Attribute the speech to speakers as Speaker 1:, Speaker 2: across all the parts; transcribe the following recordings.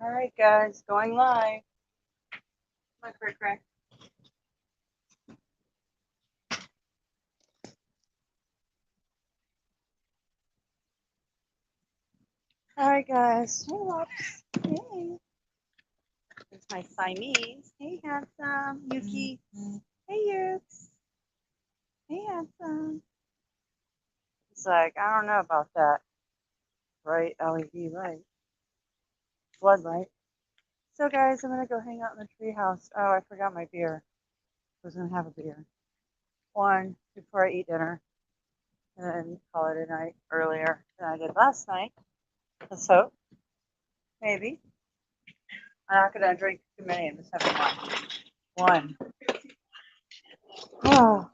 Speaker 1: All right, guys, going live. My crick crick. All right, guys. Hey, Lux. Hey. It's my Siamese. Hey, handsome. Yuki. Hey, Yukes. Hey, handsome. It's like, I don't know about that. Right, LED light. Floodlight. So, guys, I'm going to go hang out in the treehouse. Oh, I forgot my beer. I was going to have a beer. One before I eat dinner. And then call it a night earlier than I did last night. Let's hope. Maybe. I'm not going to drink too many. I'm just having one. Oh.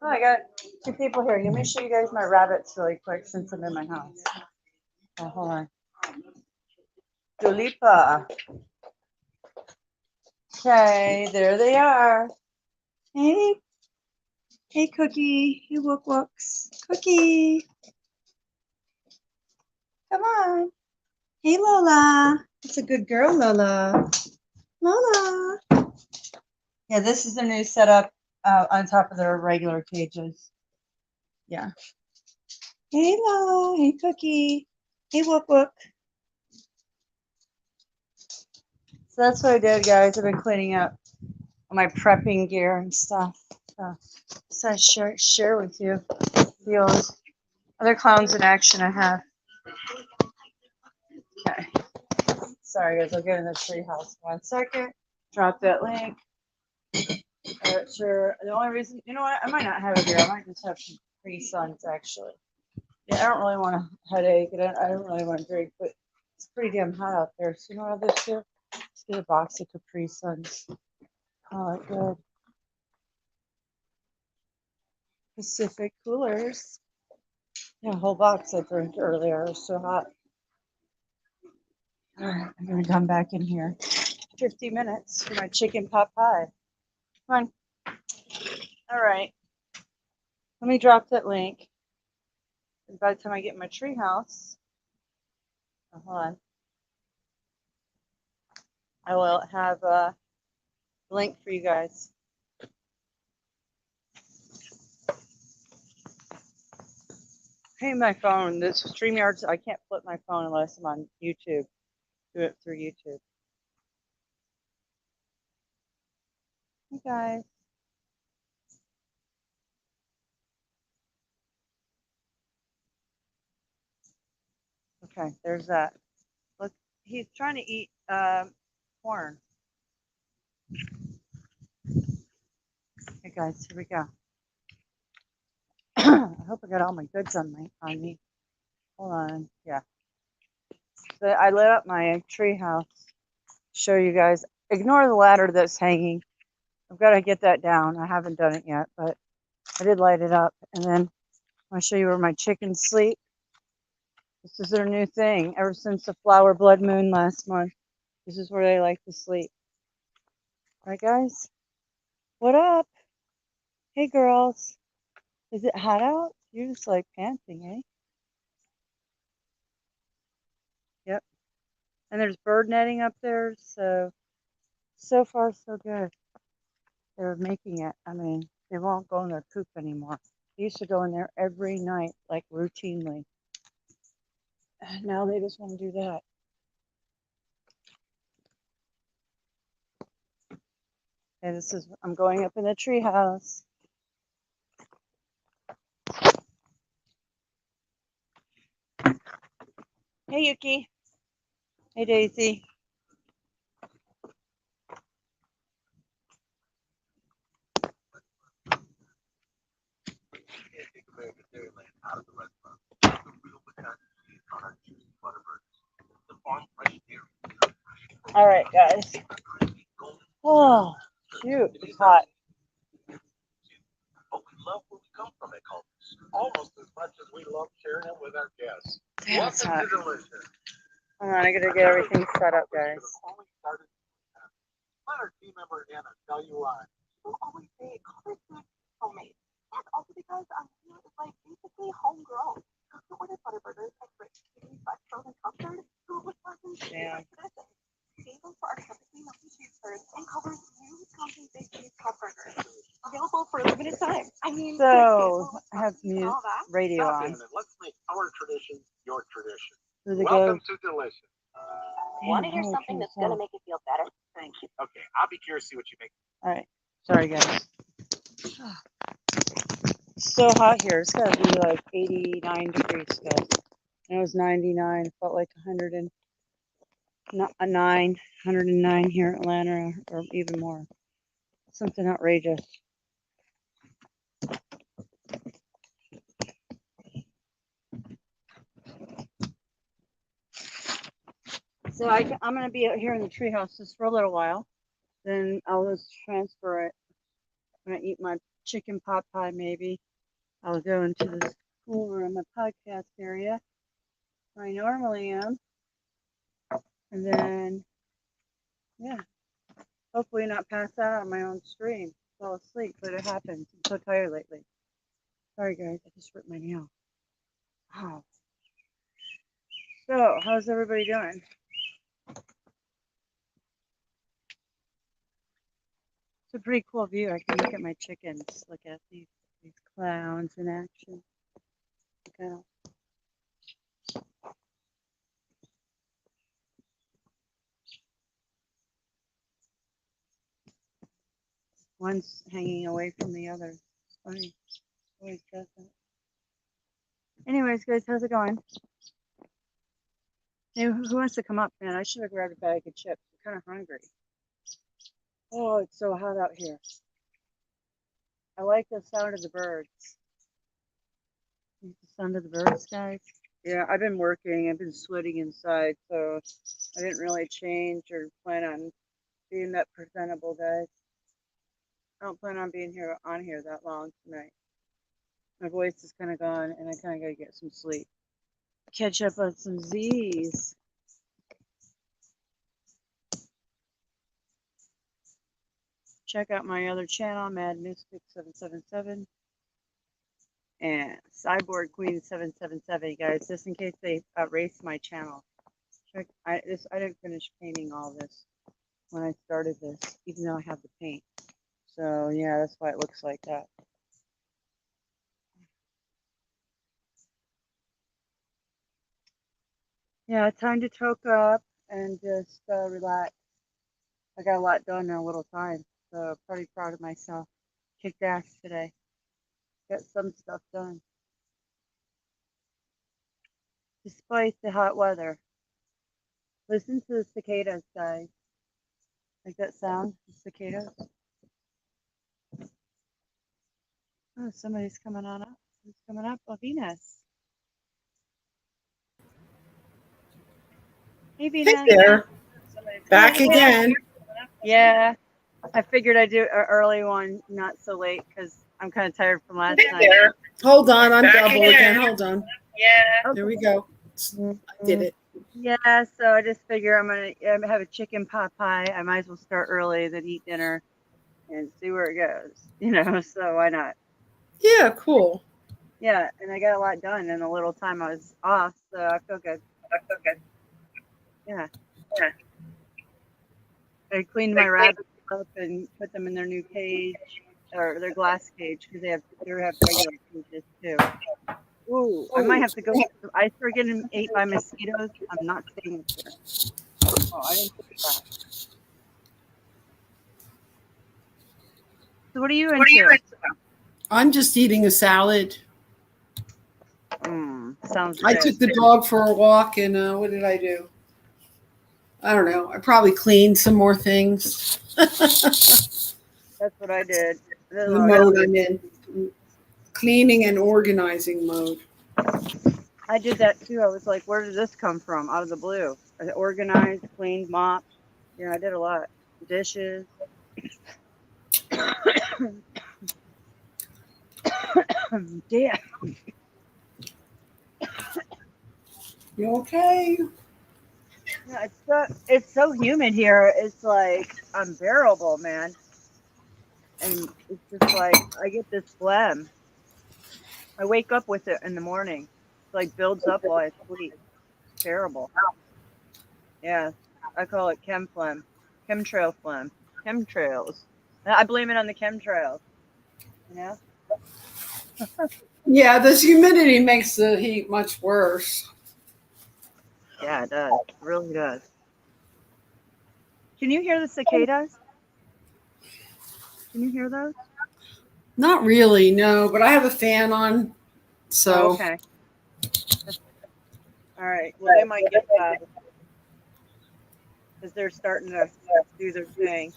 Speaker 1: Oh, I got two people here. Let me show you guys my rabbits really quick since I'm in my house. Oh, hold on. Dulipa. Okay, there they are. Hey. Hey, Cookie. Hey, Wook Wooks. Cookie. Come on. Hey, Lola. It's a good girl, Lola. Lola. Yeah, this is their new setup on top of their regular cages. Yeah. Hey, Lola. Hey, Cookie. Hey, Wook Wook. So that's what I did, guys. I've been cleaning up my prepping gear and stuff. So I share with you the other clowns in action I have. Okay. Sorry, guys. I'll get in the treehouse 1 second. Drop that link. Sure. The only reason, you know what? I might not have it here. I might just have some Capri Suns, actually. Yeah, I don't really want a headache. I don't really want to drink, but it's pretty damn hot out there. So you know what I'll just do? Let's get a box of Capri Suns. Call it good. Pacific coolers. Yeah, a whole box I drank earlier. It was so hot. All right, I'm gonna come back in here. 50 minutes for my chicken pot pie. Come on. All right. Let me drop that link. And by the time I get in my treehouse, hold on. I will have a link for you guys. Hey, my phone. This StreamYard, I can't flip my phone unless I'm on YouTube. Do it through YouTube. Hey, guys. Okay, there's that. Look, he's trying to eat corn. Hey, guys, here we go. I hope I got all my goods on me. Hold on. Yeah. So I lit up my tree house. Show you guys. Ignore the ladder that's hanging. I've got to get that down. I haven't done it yet, but I did light it up. And then I'll show you where my chickens sleep. This is their new thing. Ever since the flower blood moon last month, this is where they like to sleep. Right, guys? What up? Hey, girls. Is it hot out? You're just like panting, eh? Yep. And there's bird netting up there, so far so good. They're making it. I mean, they won't go in their coop anymore. They used to go in there every night, like routinely. And now they just want to do that. And I'm going up in the tree house. Hey, Yuki. Hey, Daisy. All right, guys. Oh, shoot, it's hot.
Speaker 2: But we love where we come from at Culver's, almost as much as we love sharing it with our guests.
Speaker 1: Damn, it's hot.
Speaker 2: Welcome to Delicious.
Speaker 1: Hold on, I gotta get everything set up, guys.
Speaker 2: Let our team member Anna tell you why.
Speaker 3: People always say Culver's food is homemade. That's also because our food is like basically homegrown. Cook to order butter burgers and rich cheese, fresh frozen custard, food with fun
Speaker 1: Damn.
Speaker 3: Bagels are perfectly melted cheeseburgers and covers new Wisconsin-based cheese cup burgers. Available for a limited time. I mean,
Speaker 1: So I have
Speaker 3: and all that.
Speaker 1: radio
Speaker 2: Stop
Speaker 1: on.
Speaker 2: in and let's make our tradition your tradition.
Speaker 1: Does it
Speaker 2: Welcome
Speaker 1: go?
Speaker 2: to Delicious.
Speaker 3: Want to hear something that's going to make you feel better? Thank you.
Speaker 2: Okay, I'll be curious to see what you make.
Speaker 1: All right. Sorry, guys. So hot here. It's got to be like 89 degrees, guys. And it was 99. It felt like 109 here in Atlanta, or even more. Something outrageous. So I'm going to be out here in the treehouse just for a little while. Then I'll just transfer it. I'm going to eat my chicken pot pie maybe. I'll go into this cool room, a podcast area where I normally am. And then, yeah, hopefully not pass out on my own stream. Fall asleep, but it happens. I'm so tired lately. Sorry, guys. I just ripped my nail. Wow. So, how's everybody doing? It's a pretty cool view. I can look at my chickens. Look at these clowns in action. Look out. One's hanging away from the other. It's funny. Always does that. Anyways, guys, how's it going? Hey, who wants to come up, man? I should have grabbed a bag of chips. I'm kind of hungry. Oh, it's so hot out here. I like the sound of the birds. The sound of the birds, guys. Yeah, I've been working. I've been sweating inside, so I didn't really change or plan on being that presentable, guys. I don't plan on being on here that long tonight. My voice is kind of gone, and I kind of got to get some sleep. Catch up on some Z's. Check out my other channel, Mad Mystic 777 and Cyborg Queen 777, guys. Just in case they erased my channel. Check. I didn't finish painting all this when I started this, even though I have the paint. So yeah, that's why it looks like that. Yeah, time to toke up and just relax. I got a lot done in a little time, so pretty proud of myself. Kicked ass today. Got some stuff done. Despite the hot weather. Listen to the cicadas, guys. Like that sound? The cicadas? Oh, somebody's coming on up. Who's coming up? Oh, Venus. Hey, Venus.
Speaker 4: Hey there, back
Speaker 1: Hello.
Speaker 4: again.
Speaker 1: Yeah, I figured I'd do an early one, not so late, because I'm kind of tired from last night.
Speaker 4: There. Hold on, I'm double again. Hold on.
Speaker 1: Yeah.
Speaker 4: There we go. I did it.
Speaker 1: Yeah, so I just figure I'm gonna have a chicken pot pie. I might as well start early than eat dinner and see where it goes. So why not?
Speaker 4: Yeah, cool.
Speaker 1: Yeah, and I got a lot done in the little time I was off, so I feel good. Yeah. I cleaned my rabbits up and put them in their new cage, or their glass cage, because they have regular cages too. Ooh, I might have to go. I start getting ate by mosquitoes. I'm not staying here. Oh, I didn't think of that. So what are you into?
Speaker 4: I'm just eating a salad.
Speaker 1: Sounds good.
Speaker 4: I took the dog for a walk, and what did I do? I don't know. I probably cleaned some more things.
Speaker 1: That's what I did.
Speaker 4: The mode I'm in. Cleaning and organizing mode.
Speaker 1: I did that too. I was like, where did this come from? Out of the blue. I organized, cleaned, mopped. Yeah, I did a lot. Dishes. Damn.
Speaker 4: You okay?
Speaker 1: Yeah, it's so humid here. It's like unbearable, man. And it's just like I get this phlegm. I wake up with it in the morning. It like builds up while I sleep. It's terrible. Yeah, I call it chem phlegm, chemtrail phlegm, chemtrails. I blame it on the chemtrails. You know?
Speaker 4: Yeah, this humidity makes the heat much worse.
Speaker 1: Yeah, it does. It really does. Can you hear the cicadas? Can you hear those?
Speaker 4: Not really, no, but I have a fan on,
Speaker 1: Oh,
Speaker 4: so
Speaker 1: okay. All right. Well, they might get that because they're starting to do their thing.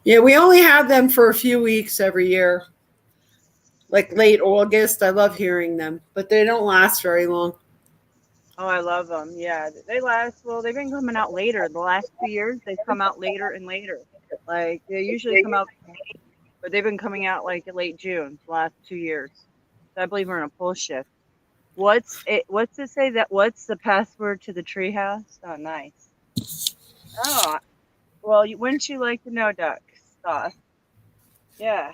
Speaker 4: yeah, we only have them for a few weeks every year. Like late August, I love hearing them, but they don't last very long.
Speaker 1: Oh, I love them. Yeah, they last. Well, they've been coming out later. The last 2 years, they've come out later and later. Like they usually come out, but they've been coming out like late June the last 2 years. So I believe we're in a pull shift. What's it? What's it say that? What's the password to the treehouse? Oh, nice. Oh, well, wouldn't you like to know, Duck Sauce? Yeah.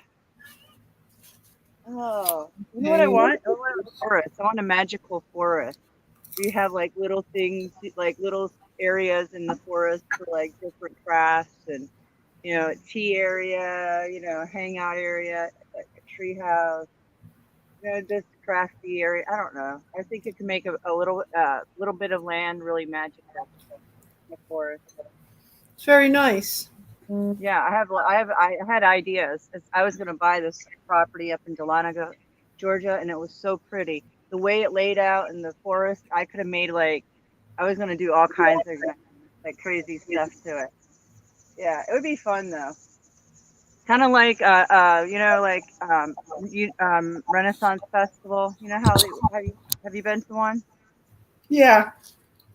Speaker 1: Oh, you know what I
Speaker 4: Okay.
Speaker 1: want? I want a forest. I want a magical forest. We have like little things, like little areas in the forest for like different crafts and tea area, hangout area, like a tree house, just crafty area. I don't know. I think it can make a little bit of land really magical in the forest.
Speaker 4: It's very nice.
Speaker 1: Yeah, I had ideas. I was gonna buy this property up in Dahlonega, Georgia, and it was so pretty. The way it laid out in the forest, I could have made like I was gonna do all kinds of like crazy stuff to it. Yeah, it would be fun though. Kind of like Renaissance Festival. You know how have you been to one?
Speaker 4: Yeah,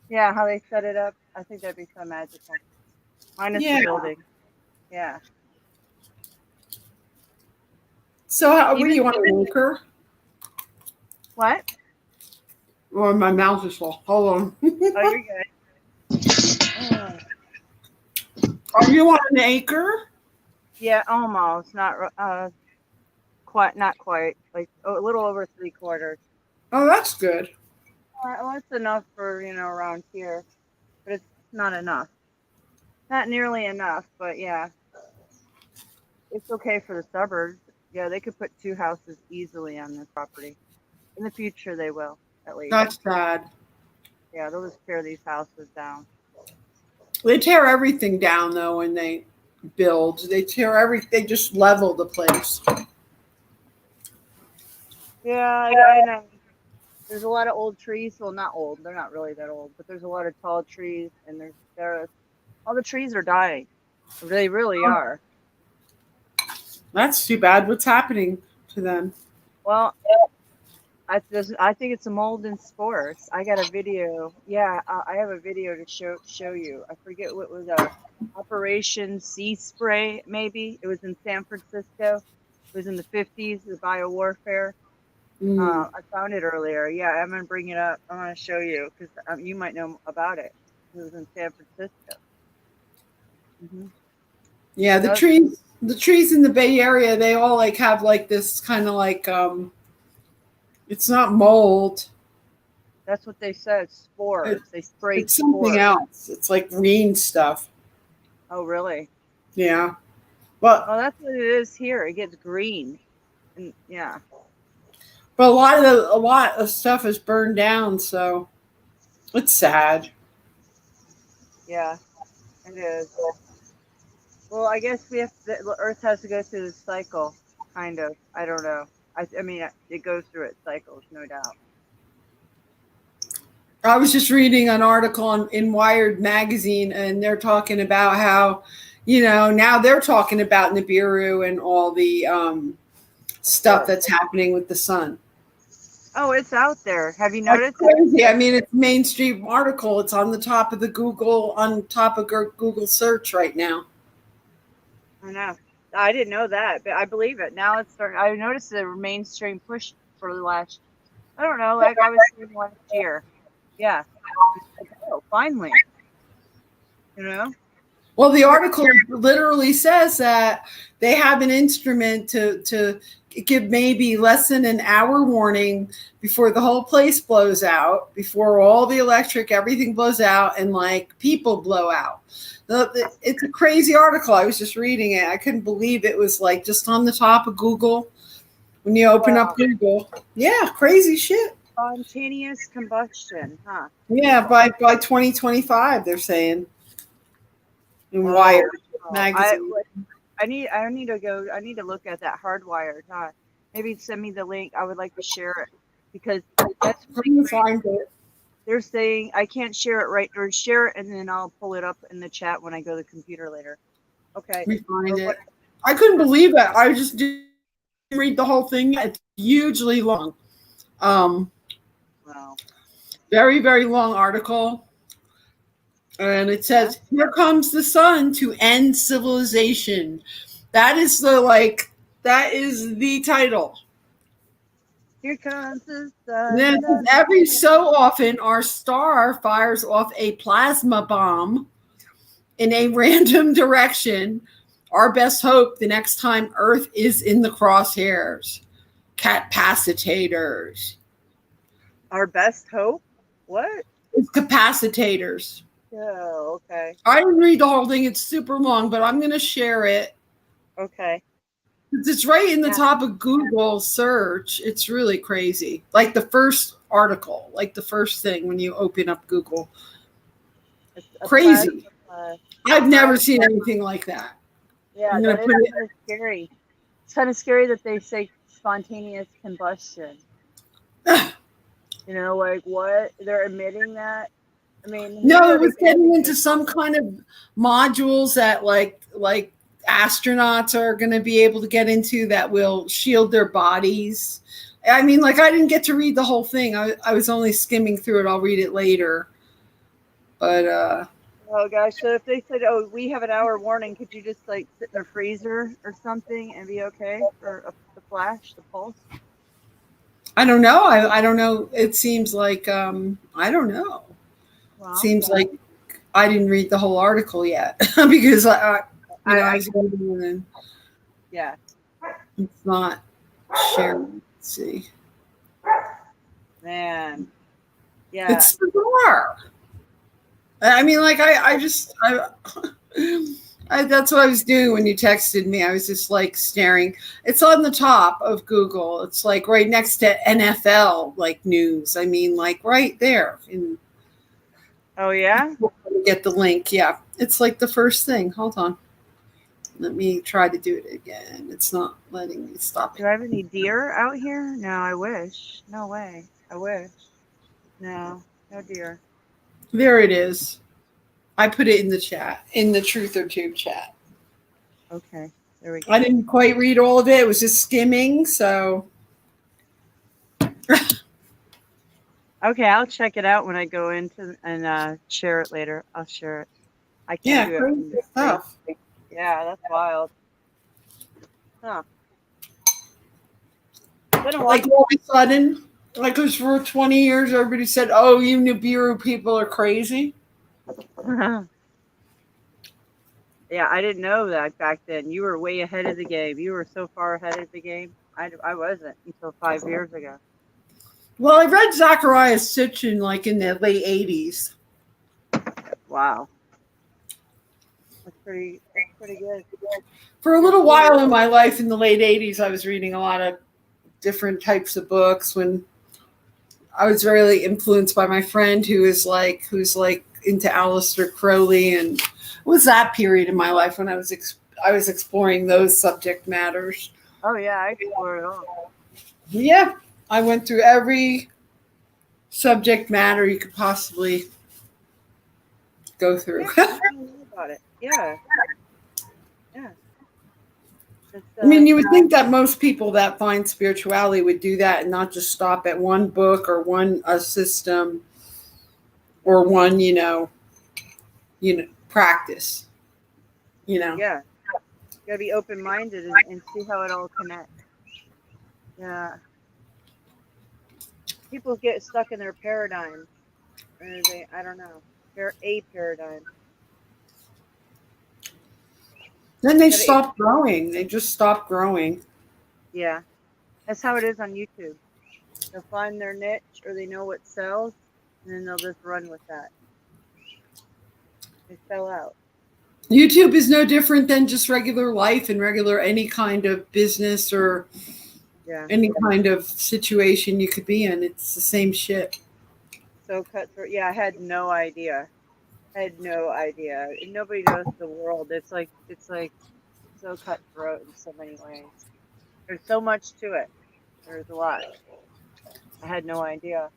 Speaker 1: Yeah, how they set it up. I think that'd be so magical. Minus the
Speaker 4: yeah.
Speaker 1: building. Yeah.
Speaker 4: So, what do
Speaker 1: Even
Speaker 4: you want to anchor?
Speaker 1: what?
Speaker 4: Or my mouth is full. Hold on.
Speaker 1: Oh, you're good. Oh.
Speaker 4: Are you on an acre?
Speaker 1: Yeah, almost. Not quite. Like a little over 3/4.
Speaker 4: Oh, that's good.
Speaker 1: Well, it's enough for around here, but it's not enough. Not nearly enough, but yeah, it's okay for the suburbs. Yeah, they could put 2 houses easily on this property. In the future, they will at least.
Speaker 4: That's sad.
Speaker 1: Yeah, they'll just tear these houses down.
Speaker 4: They tear everything down though when they build. They tear everything. They just level the place.
Speaker 1: Yeah, I know. There's a lot of old trees. Well, not old. They're not really that old, but there's a lot of tall trees, and all the trees are dying. They really are.
Speaker 4: That's too bad. What's happening to them?
Speaker 1: Well, I think it's a mold and spores. I got a video. Yeah, I have a video to show you. I forget what was Operation Sea Spray. Maybe it was in San Francisco. It was in the 50s. The biowarfare.
Speaker 4: Mm.
Speaker 1: I found it earlier. Yeah, I'm gonna bring it up. I'm gonna show you because you might know about it. It was in San Francisco. Mm-hmm.
Speaker 4: Yeah, the trees in the Bay Area, they all like have like this kind of like it's not mold.
Speaker 1: That's what they said. Spores. They sprayed
Speaker 4: It's something
Speaker 1: spores.
Speaker 4: else. It's like green stuff.
Speaker 1: Oh, really?
Speaker 4: Yeah. But
Speaker 1: Oh, that's what it is here. It gets green. And yeah.
Speaker 4: but a lot of stuff is burned down, so it's sad.
Speaker 1: Yeah, it is. Well, I guess the Earth has to go through the cycle, kind of. I don't know. I mean, it goes through its cycles, no doubt.
Speaker 4: I was just reading an article in Wired magazine, and they're talking about how, now they're talking about Nibiru and all the stuff that's happening with the sun.
Speaker 1: Oh, it's out there. Have you
Speaker 4: That's
Speaker 1: noticed?
Speaker 4: crazy. I mean, it's a mainstream article. It's on the top of Google search right now.
Speaker 1: I know. I didn't know that, but I believe it. Now it's starting. I noticed the mainstream push for the last. I don't know, like I was saying last year. Yeah. Like, oh, finally.
Speaker 4: Well, the article literally says that they have an instrument to give maybe less than an hour warning before the whole place blows out, before all the electric, everything blows out, and like people blow out. It's a crazy article. I was just reading it. I couldn't believe it was like just on the top of Google when you open up Google. Yeah, crazy shit.
Speaker 1: Spontaneous combustion, huh?
Speaker 4: Yeah, by 2025, they're saying in Wired magazine.
Speaker 1: I need to go. I need to look at that Hardwired, huh? Maybe send me the link. I would like to share it because that's really great.
Speaker 4: Find it.
Speaker 1: They're saying I can't share it right or share it, and then I'll pull it up in the chat when I go to the computer later. Okay.
Speaker 4: We find it. I couldn't believe it. I just didn't read the whole thing. It's hugely long.
Speaker 1: Wow.
Speaker 4: Very, very long article. And it says, "Here comes the sun to end civilization." That is the title.
Speaker 1: Here comes the sun.
Speaker 4: Then every so often, our star fires off a plasma bomb in a random direction. Our best hope the next time Earth is in the crosshairs. Capacitators.
Speaker 1: Our best hope? What?
Speaker 4: It's capacitators.
Speaker 1: Oh, okay.
Speaker 4: I didn't read the whole thing. It's super long, but I'm going to share it.
Speaker 1: Okay.
Speaker 4: It's right in the top of Google search. It's really crazy. Like the first article, like the first thing when you open up Google. Crazy. I've never seen anything like that.
Speaker 1: Yeah, that is kind of scary. It's kind of scary that they say spontaneous combustion. You know, like what? They're admitting that? I mean,
Speaker 4: no, it was getting into some kind of modules that like astronauts are going to be able to get into that will shield their bodies. I mean, like I didn't get to read the whole thing. I was only skimming through it. I'll read it later. But
Speaker 1: oh gosh, so if they said, "Oh, we have an hour warning," could you just like sit in a freezer or something and be okay for the flash, the pulse?
Speaker 4: I don't know. I don't know. It seems like I don't know.
Speaker 1: Well,
Speaker 4: seems like I didn't read the whole article yet because I was reading it.
Speaker 1: Yeah,
Speaker 4: it's not shared. Let's see.
Speaker 1: Man, yeah,
Speaker 4: it's bizarre. I mean, like I that's what I was doing when you texted me. I was just like staring. It's on the top of Google. It's like right next to NFL like news. I mean, like right there.
Speaker 1: Oh yeah.
Speaker 4: Get the link. Yeah, it's like the first thing. Hold on. Let me try to do it again. It's not letting me stop it.
Speaker 1: Do I have any deer out here? No, I wish. No way. I wish. No deer.
Speaker 4: There it is. I put it in the chat, in the Truth or Tube chat.
Speaker 1: Okay, there we go.
Speaker 4: I didn't quite read all of it. It was just skimming, so.
Speaker 1: Okay, I'll check it out when I go into and share it later. I'll share it. I can't do it.
Speaker 4: Stuff.
Speaker 1: Yeah, that's wild. Huh.
Speaker 4: Like all of a sudden, like because for 20 years everybody said, "Oh, you Nibiru people are crazy."
Speaker 1: Yeah, I didn't know that back then. You were way ahead of the game. You were so far ahead of the game. I wasn't until 5 years ago.
Speaker 4: Well, I read Zecharia Sitchin like in the late 80s.
Speaker 1: Wow. That's pretty good.
Speaker 4: For a little while in my life in the late 80s, I was reading a lot of different types of books when I was really influenced by my friend who's like into Aleister Crowley, and it was that period in my life when I was exploring those subject matters.
Speaker 1: Oh yeah, I explored it all.
Speaker 4: Yeah, I went through every subject matter you could possibly go through.
Speaker 1: About it. Yeah.
Speaker 4: I mean, you would think that most people that find spirituality would do that and not just stop at one book or one system or one, practice.
Speaker 1: Yeah. You gotta be open-minded and see how it all connects. Yeah. People get stuck in their paradigm. Or I don't know. They're a paradigm.
Speaker 4: Then they stop growing. They just stop growing.
Speaker 1: Yeah. That's how it is on YouTube. They'll find their niche or they know what sells, and then they'll just run with that. They sell out.
Speaker 4: YouTube is no different than just regular life and regular any kind of business or
Speaker 1: Yeah.
Speaker 4: any kind of situation you could be in. It's the same shit.
Speaker 1: So cutthroat. Yeah, I had no idea. And nobody knows the world. It's like so cutthroat in so many ways. There's so much to it. There's a lot. I had no idea.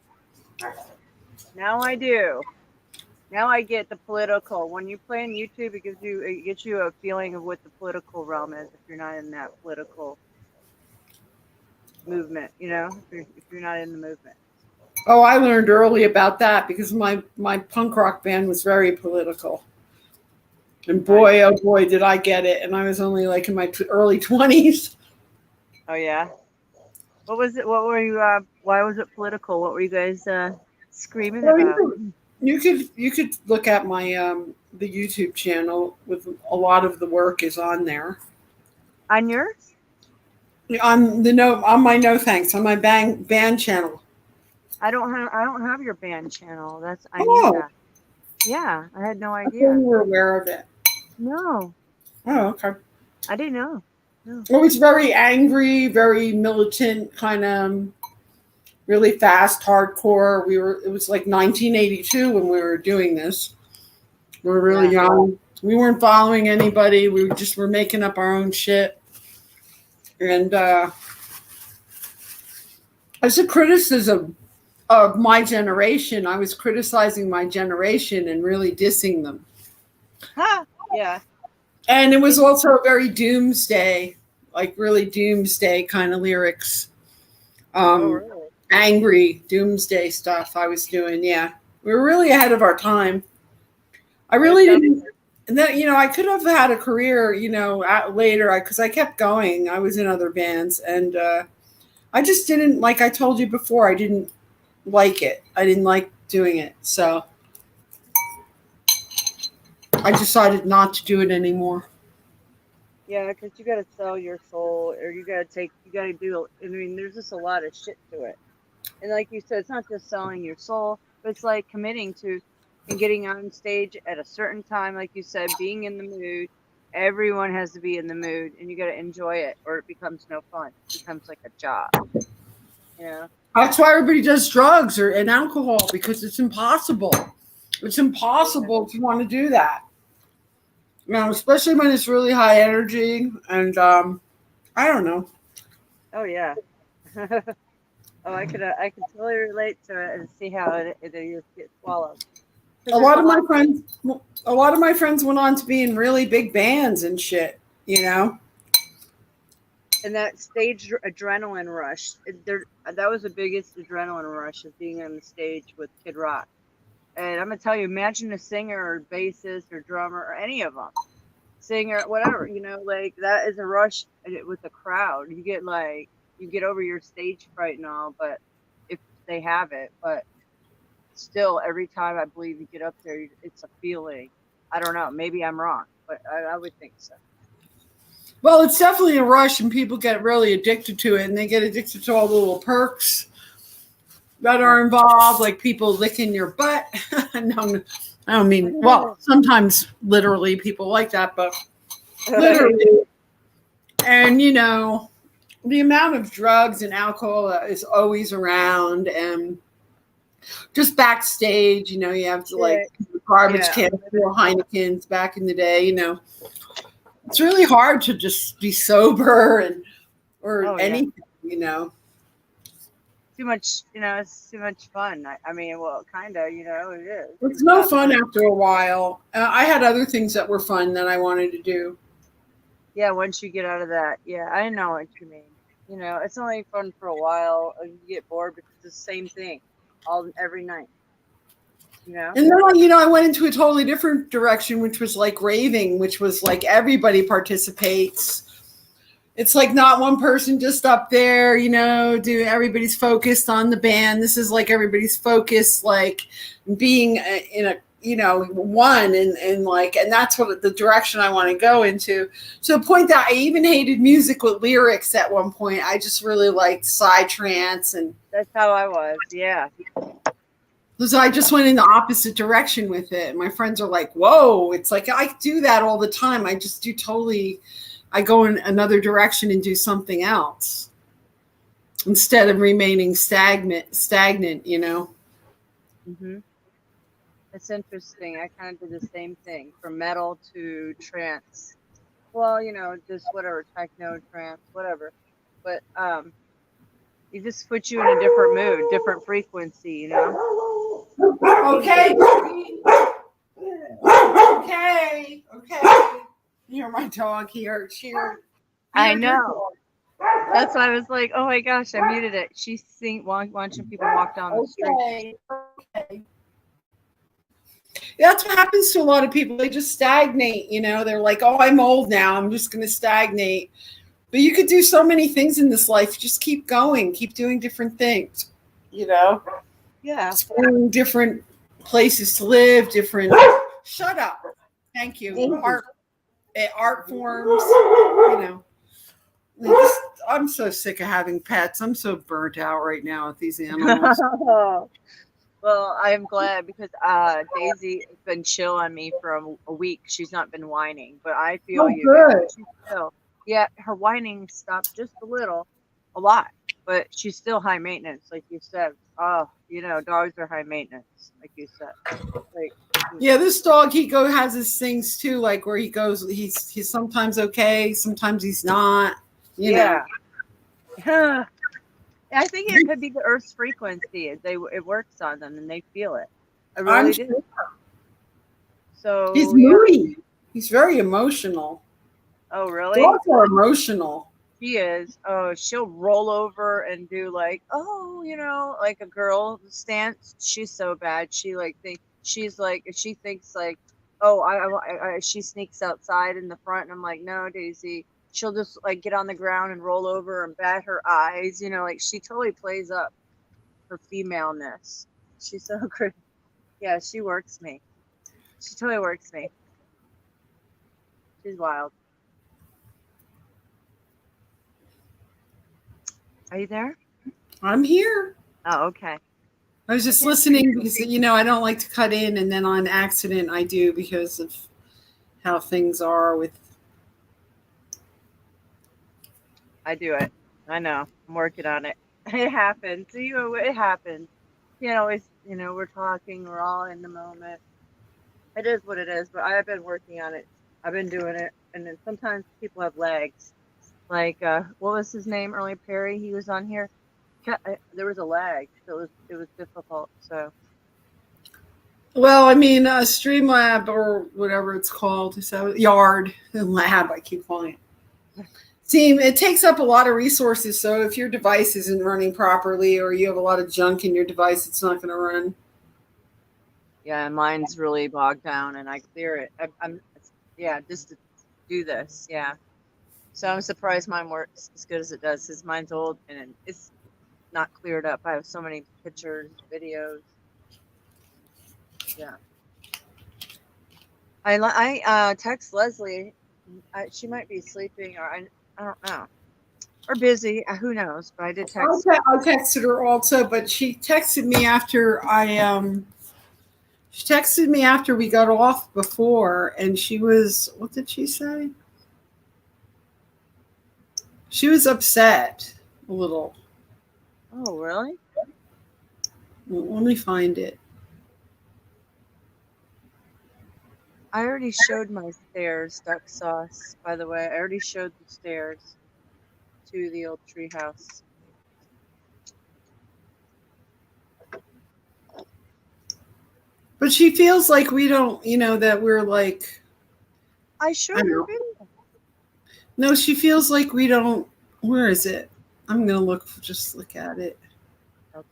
Speaker 1: Now I do. Now I get the political. When you play on YouTube, it gets you a feeling of what the political realm is. If you're not in that political movement, if you're not in the movement.
Speaker 4: Oh, I learned early about that because my punk rock band was very political. And boy, oh boy, did I get it. And I was only like in my early 20s.
Speaker 1: Oh, yeah? What was it? What were you, why was it political? What were you guys screaming about?
Speaker 4: You could look at my the YouTube channel with a lot of the work is on there.
Speaker 1: On yours?
Speaker 4: On my No Thanks, on my band channel.
Speaker 1: I don't have your band channel. I need
Speaker 4: Oh.
Speaker 1: that. Yeah, I had no
Speaker 4: I
Speaker 1: idea.
Speaker 4: thought you were aware of it.
Speaker 1: No,
Speaker 4: Oh, okay.
Speaker 1: I didn't know. No.
Speaker 4: It was very angry, very militant, kind of really fast, hardcore. It was like 1982 when we were doing this. We were really young. We weren't following anybody. We were making up our own shit. And as a criticism of my generation, I was criticizing my generation and really dissing them.
Speaker 1: Ha! Yeah.
Speaker 4: And it was also very doomsday, like really doomsday kind of lyrics.
Speaker 1: Really?
Speaker 4: Angry doomsday stuff I was doing. Yeah. We were really ahead of our time. I really didn't. And then, I could have had a career, later because I kept going. I was in other bands and I just didn't, like I told you before, I didn't like it. I didn't like doing it. So I decided not to do it anymore.
Speaker 1: Yeah, because you got to sell your soul, or you got to do, there's just a lot of shit to it. And like you said, it's not just selling your soul, but it's like committing to and getting on stage at a certain time, like you said, being in the mood. Everyone has to be in the mood, and you got to enjoy it, or it becomes no fun. It becomes like a job.
Speaker 4: That's why everybody does drugs and alcohol, because it's impossible. It's impossible to want to do that. Especially when it's really high energy, and I don't know.
Speaker 1: Oh yeah. Oh, I could totally relate to it and see how it just gets swallowed.
Speaker 4: A lot of my friends went on to be in really big bands and shit.
Speaker 1: And that stage adrenaline rush, that was the biggest adrenaline rush of being on the stage with Kid Rock. And I'm gonna tell you, imagine a singer or bassist or drummer or any of them, singer, whatever, like that is a rush with the crowd. You get over your stage fright and all, but if they have it, but still, every time I believe you get up there, it's a feeling. I don't know, maybe I'm wrong, but I would think so.
Speaker 4: Well, it's definitely a rush, and people get really addicted to it, and they get addicted to all the little perks that are involved, like people licking your butt. No, I don't mean, well, sometimes literally people like that, but literally. And, the amount of drugs and alcohol is always around, and just backstage, you have to garbage cans full of Heinekens back in the day, It's really hard to just be sober anything,
Speaker 1: Too much, it's too much fun. Well, kind of, it is.
Speaker 4: It's no fun after a while. I had other things that were fun that I wanted to do.
Speaker 1: Yeah, once you get out of that. Yeah, I know what you mean. It's only fun for a while. You get bored because it's the same thing every night. And
Speaker 4: then, I went into a totally different direction, which was like raving, which was like everybody participates. It's like not one person just up there, everybody's focused on the band. This is like everybody's focused, like being in a one and like, and that's what the direction I want to go into. To the point that I even hated music with lyrics at one point. I just really liked psytrance, and
Speaker 1: That's how I was. Yeah.
Speaker 4: so I just went in the opposite direction with it. My friends are like, whoa, it's like I do that all the time. I just do I go in another direction and do something else instead of remaining stagnant.
Speaker 1: Mm-hmm. It's interesting. I kind of did the same thing from metal to trance. Well, just whatever, techno, trance, whatever. But it just puts you in a different mood, different frequency.
Speaker 4: Okay. Okay. You hear my dog here.
Speaker 1: I know. That's why I was like, oh my gosh, I muted it. She's watching people walk down the street.
Speaker 4: Okay. That's what happens to a lot of people. They just stagnate, They're like, oh, I'm old now. I'm just going to stagnate. But you could do so many things in this life. Just keep going. Keep doing different things,
Speaker 1: Yeah.
Speaker 4: Exploring different places to live, different... Shut up. Thank you. Art forms, I'm so sick of having pets. I'm so burnt out right now with these animals.
Speaker 1: Well, I'm glad because Daisy has been chill on me for a week. She's not been whining, but I feel you.
Speaker 4: Good.
Speaker 1: She's still, yeah, her whining stopped just a lot, but she's still high maintenance, like you said. Oh, dogs are high maintenance, like you said. Like,
Speaker 4: yeah, this dog, he has his things too, like where he goes, he's sometimes okay, sometimes he's not.
Speaker 1: Yeah. I think it could be the Earth's frequency. It works on them and they feel it. I really do.
Speaker 4: Sure.
Speaker 1: So
Speaker 4: he's moody. He's very emotional.
Speaker 1: Oh, really?
Speaker 4: Dogs are emotional.
Speaker 1: She is. Oh, she'll roll over and do like, like a girl stance. She's so bad. She she's like, if she thinks like, oh, she sneaks outside in the front, and I'm like, no, Daisy. She'll just like get on the ground and roll over and bat her eyes, like she totally plays up her femaleness. She's so great. Yeah, she works me. She totally works me. She's wild. Are you there?
Speaker 4: I'm here.
Speaker 1: Oh, okay.
Speaker 4: I was just listening because, I don't like to cut in, and then on accident I do because of how things are with.
Speaker 1: I do it. I know. I'm working on it. It happens. It happens. We're talking. We're all in the moment. It is what it is, but I've been working on it. I've been doing it. And then sometimes people have legs. Like, what was his name earlier? Perry? He was on here. There was a lag. So it was difficult. So.
Speaker 4: Well, I mean, Streamlab or whatever it's called. So Yard Lab, I keep calling it. See, it takes up a lot of resources. So if your device isn't running properly or you have a lot of junk in your device, it's not going to run.
Speaker 1: Yeah, mine's really bogged down, and I clear it. Just to do this. Yeah. So I'm surprised mine works as good as it does. Because mine's old and it's not cleared up. I have so many pictures, videos. Yeah. I text Leslie. She might be sleeping, or I don't know, or busy. Who knows? But I did text.
Speaker 4: I texted her also, but she texted me after She texted me after we got off before, and she was. What did she say? She was upset a little.
Speaker 1: Oh, really?
Speaker 4: Let me find it.
Speaker 1: I already showed my stairs, duck sauce, by the way. I already showed the stairs to the old treehouse.
Speaker 4: But she feels like we don't, that we're like.
Speaker 1: I showed her video.
Speaker 4: No, she feels like we don't. Where is it? I'm going to just look at it. Okay.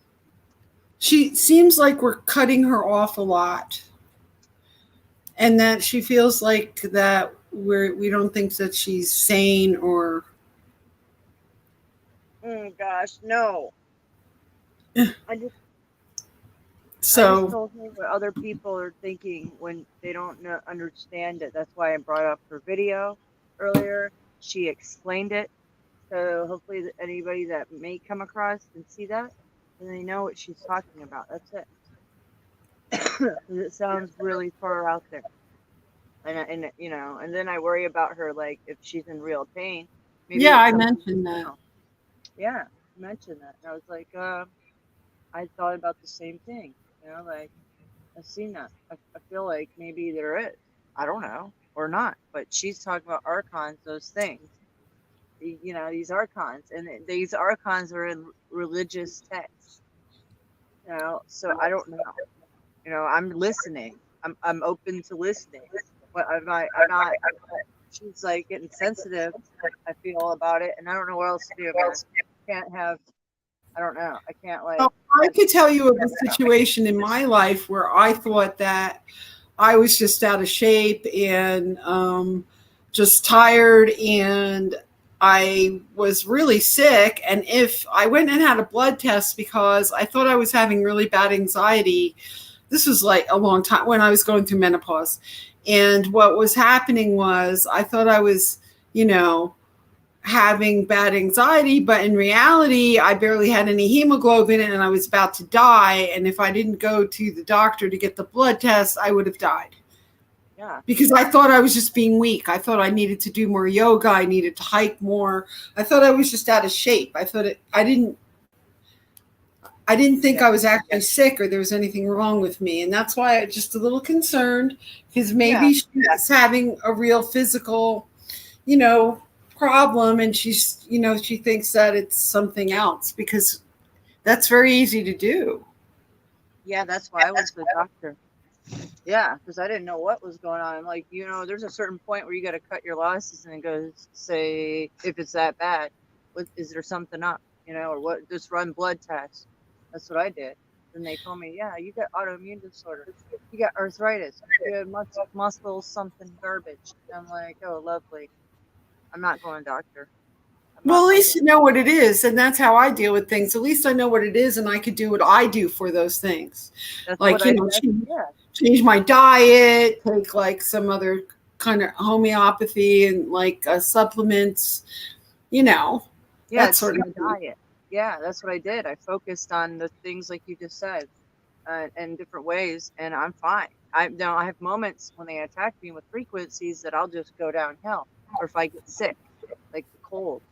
Speaker 4: She seems like we're cutting her off a lot. And that she feels like that we don't think that she's sane or.
Speaker 1: Oh gosh, no.
Speaker 4: So
Speaker 1: told her what other people are thinking when they don't understand it. That's why I brought up her video earlier. She explained it. So hopefully anybody that may come across and see that, then they know what she's talking about. That's it. 'Cause it sounds really far out there. And you know, and then I worry about her, like if she's in real pain. Maybe
Speaker 4: yeah,
Speaker 1: it's
Speaker 4: I
Speaker 1: something.
Speaker 4: mentioned that.
Speaker 1: Yeah, I mentioned that. And I was like, I thought about the same thing. You know, like I've seen that. I feel like maybe there is. I don't know, or not. But she's talking about archons, those things. You know, these archons, and these archons are in religious texts. You know, so I don't know. You know, I'm listening. I'm open to listening. But I'm not. She's like getting sensitive. I feel about it, and I don't know what else to do, man. Can't have. I don't know. I can't like.
Speaker 4: Oh, I could tell you of a situation in my life where I thought that I was just out of shape and just tired, and I was really sick. And if I went and had a blood test because I thought I was having really bad anxiety, this was like a long time when I was going through menopause. And what was happening was I thought I was, you know, having bad anxiety, but in reality, I barely had any hemoglobin and I was about to die. And if I didn't go to the doctor to get the blood test, I would have died.
Speaker 1: Yeah.
Speaker 4: Because I thought I was just being weak. I thought I needed to do more yoga. I needed to hike more. I thought I was just out of shape. I didn't think I was actually sick or there was anything wrong with me. And that's why I'm just a little concerned because maybe she's having a real physical, you know, problem, and she's, you know, she thinks that it's something else because that's very easy to do.
Speaker 1: Yeah, that's why I went to the doctor. Yeah, because I didn't know what was going on. Like, you know, there's a certain point where you got to cut your losses and go say if it's that bad, is there something up, you know, or what? Just run blood tests. That's what I did. And they told me, yeah, you got autoimmune disorder, you got arthritis, you had muscle something garbage. And I'm like, oh, lovely. I'm not going doctor.
Speaker 4: Well, at least you know what it is, and that's how I deal with things. At least I know what it is, and I could do what I do for those things.
Speaker 1: That's
Speaker 4: like, you know, change my diet, take like some other kind of homeopathy and like supplements, you know, that sort of
Speaker 1: diet. Yeah, that's what I did. I focused on the things like you just said, in different ways, and I'm fine. I have moments when they attack me with frequencies that I'll just go downhill, or if I get sick, like the cold.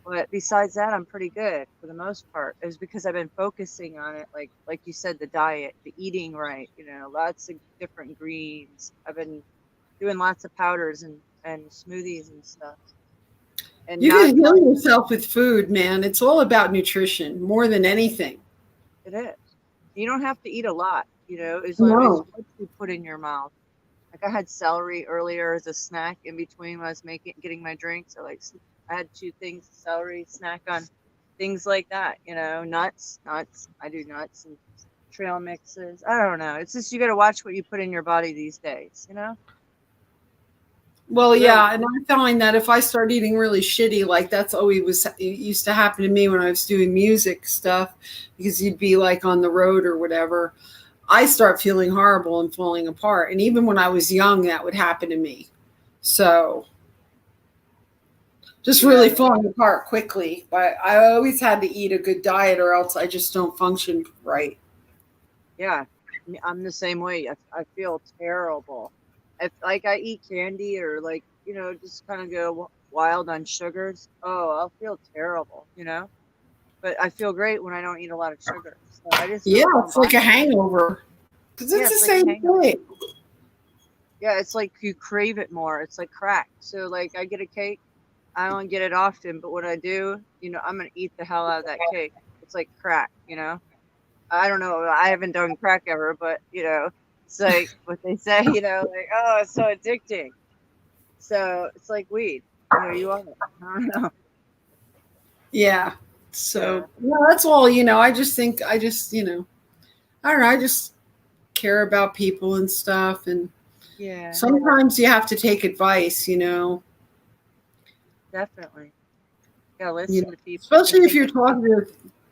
Speaker 1: But besides that, I'm pretty good for the most part. It was because I've been focusing on it, like you said, the diet, the eating right, you know, lots of different greens. I've been doing lots of powders and smoothies and stuff. And
Speaker 4: you can heal yourself with food, man. It's all about nutrition more than anything.
Speaker 1: It is. You don't have to eat a lot, you know, as long as what you put in your mouth. Like I had celery earlier as a snack in between when I was getting my drink. So like I had 2 things, celery, snack on things like that, you know, nuts. I do nuts and trail mixes. I don't know. It's just you got to watch what you put in your body these days, you know?
Speaker 4: Well, yeah, and I find that if I start eating really shitty, like that's always it used to happen to me when I was doing music stuff, because you'd be like on the road or whatever. I start feeling horrible and falling apart. And even when I was young, that would happen to me. So just really falling apart quickly. But I always had to eat a good diet or else I just don't function right.
Speaker 1: Yeah, I'm the same way. I feel terrible. If like I eat candy or like, you know, just kind of go wild on sugars, oh, I'll feel terrible, you know? But I feel great when I don't eat a lot of sugar. So I just
Speaker 4: it's like a hangover. Because it's the same thing.
Speaker 1: Yeah, it's like you crave it more. It's like crack. So like I get a cake, I don't get it often, but when I do, you know, I'm gonna eat the hell out of that cake. It's like crack, you know. I don't know. I haven't done crack ever, but you know, it's like what they say, you know, like, oh, it's so addicting. So it's like weed. You know, you want it. I don't know.
Speaker 4: Yeah. So that's all, you know, I think, you know, I don't know, I just care about people and stuff. And sometimes you have to take advice, you know.
Speaker 1: Definitely. Yeah, listen to people.
Speaker 4: Especially if you're talking to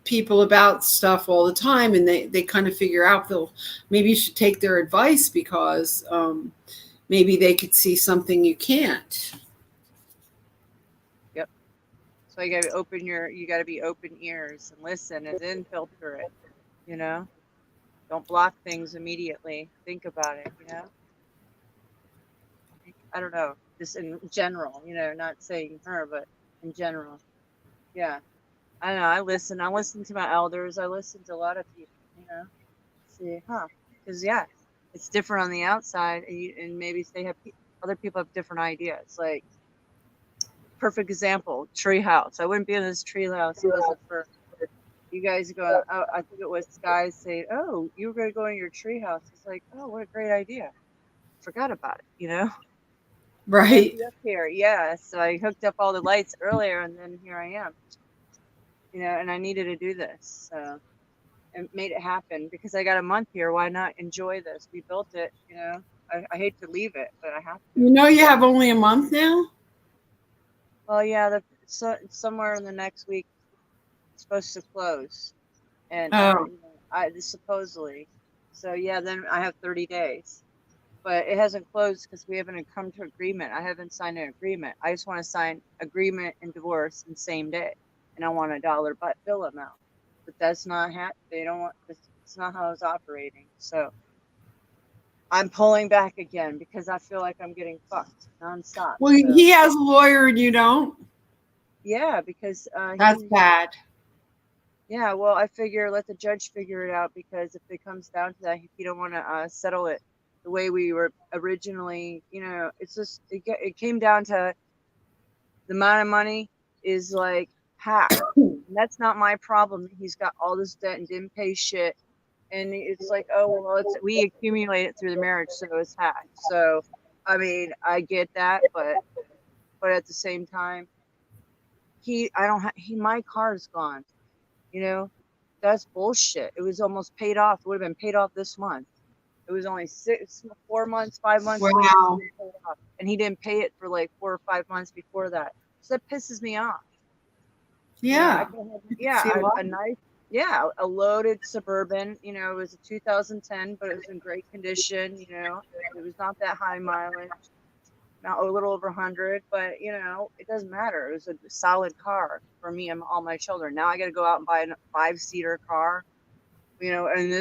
Speaker 4: people about stuff all the time, and they kind of figure out they'll maybe you should take their advice because maybe they could see something you can't.
Speaker 1: Yep. So you got to be open ears and listen and then filter it, you know? Don't block things immediately. Think about it, you know? I don't know, just in general, you know, not saying her, but in general. Yeah. I don't know. I listen to my elders. I listen to a lot of people, you know? See, because, yeah, it's different on the outside, and maybe they have other people have different ideas. Like, perfect example, treehouse. I wouldn't be in this treehouse if it wasn't for you guys going. Oh, I think it was guys saying, "Oh, you were going to go in your treehouse." It's like, oh, what a great idea. Forgot about it, you know.
Speaker 4: Right.
Speaker 1: Be up here, yeah. So I hooked up all the lights earlier, and then here I am. You know, and I needed to do this, so and made it happen because I got a month here. Why not enjoy this? We built it, you know. I hate to leave it, but I have to.
Speaker 4: You know, you have only a month now.
Speaker 1: Well, yeah, somewhere in the next week it's supposed to close, and
Speaker 4: Oh.
Speaker 1: supposedly. So yeah, then I have 30 days, but it hasn't closed because we haven't come to agreement. I haven't signed an agreement. I just want to sign agreement and divorce in the same day, and I want a dollar bill amount. But that's not they don't want. It's not how it's operating. So I'm pulling back again because I feel like I'm getting fucked nonstop.
Speaker 4: Well,
Speaker 1: So,
Speaker 4: he has a lawyer and you don't.
Speaker 1: yeah, because
Speaker 4: That's bad.
Speaker 1: Yeah, well, I figure let the judge figure it out because if it comes down to that, if you don't want to settle it the way we were originally, you know, it's just it came down to the amount of money is like half. And that's not my problem. He's got all this debt and didn't pay shit. And it's like, oh, well, we accumulate it through the marriage, so it's half. So, I mean, I get that, but at the same time, my car's gone. You know, that's bullshit. It was almost paid off. It would have been paid off this month. It was only 4 months, 5 months.
Speaker 4: Wow.
Speaker 1: And he didn't pay it for like 4 or 5 months before that. So that pisses me off.
Speaker 4: Yeah.
Speaker 1: A loaded Suburban. You know, it was a 2010, but it was in great condition. You know, it was not that high mileage, not a little over 100, but you know, it doesn't matter. It was a solid car for me and all my children. Now I got to go out and buy a 5-seater car. You know, and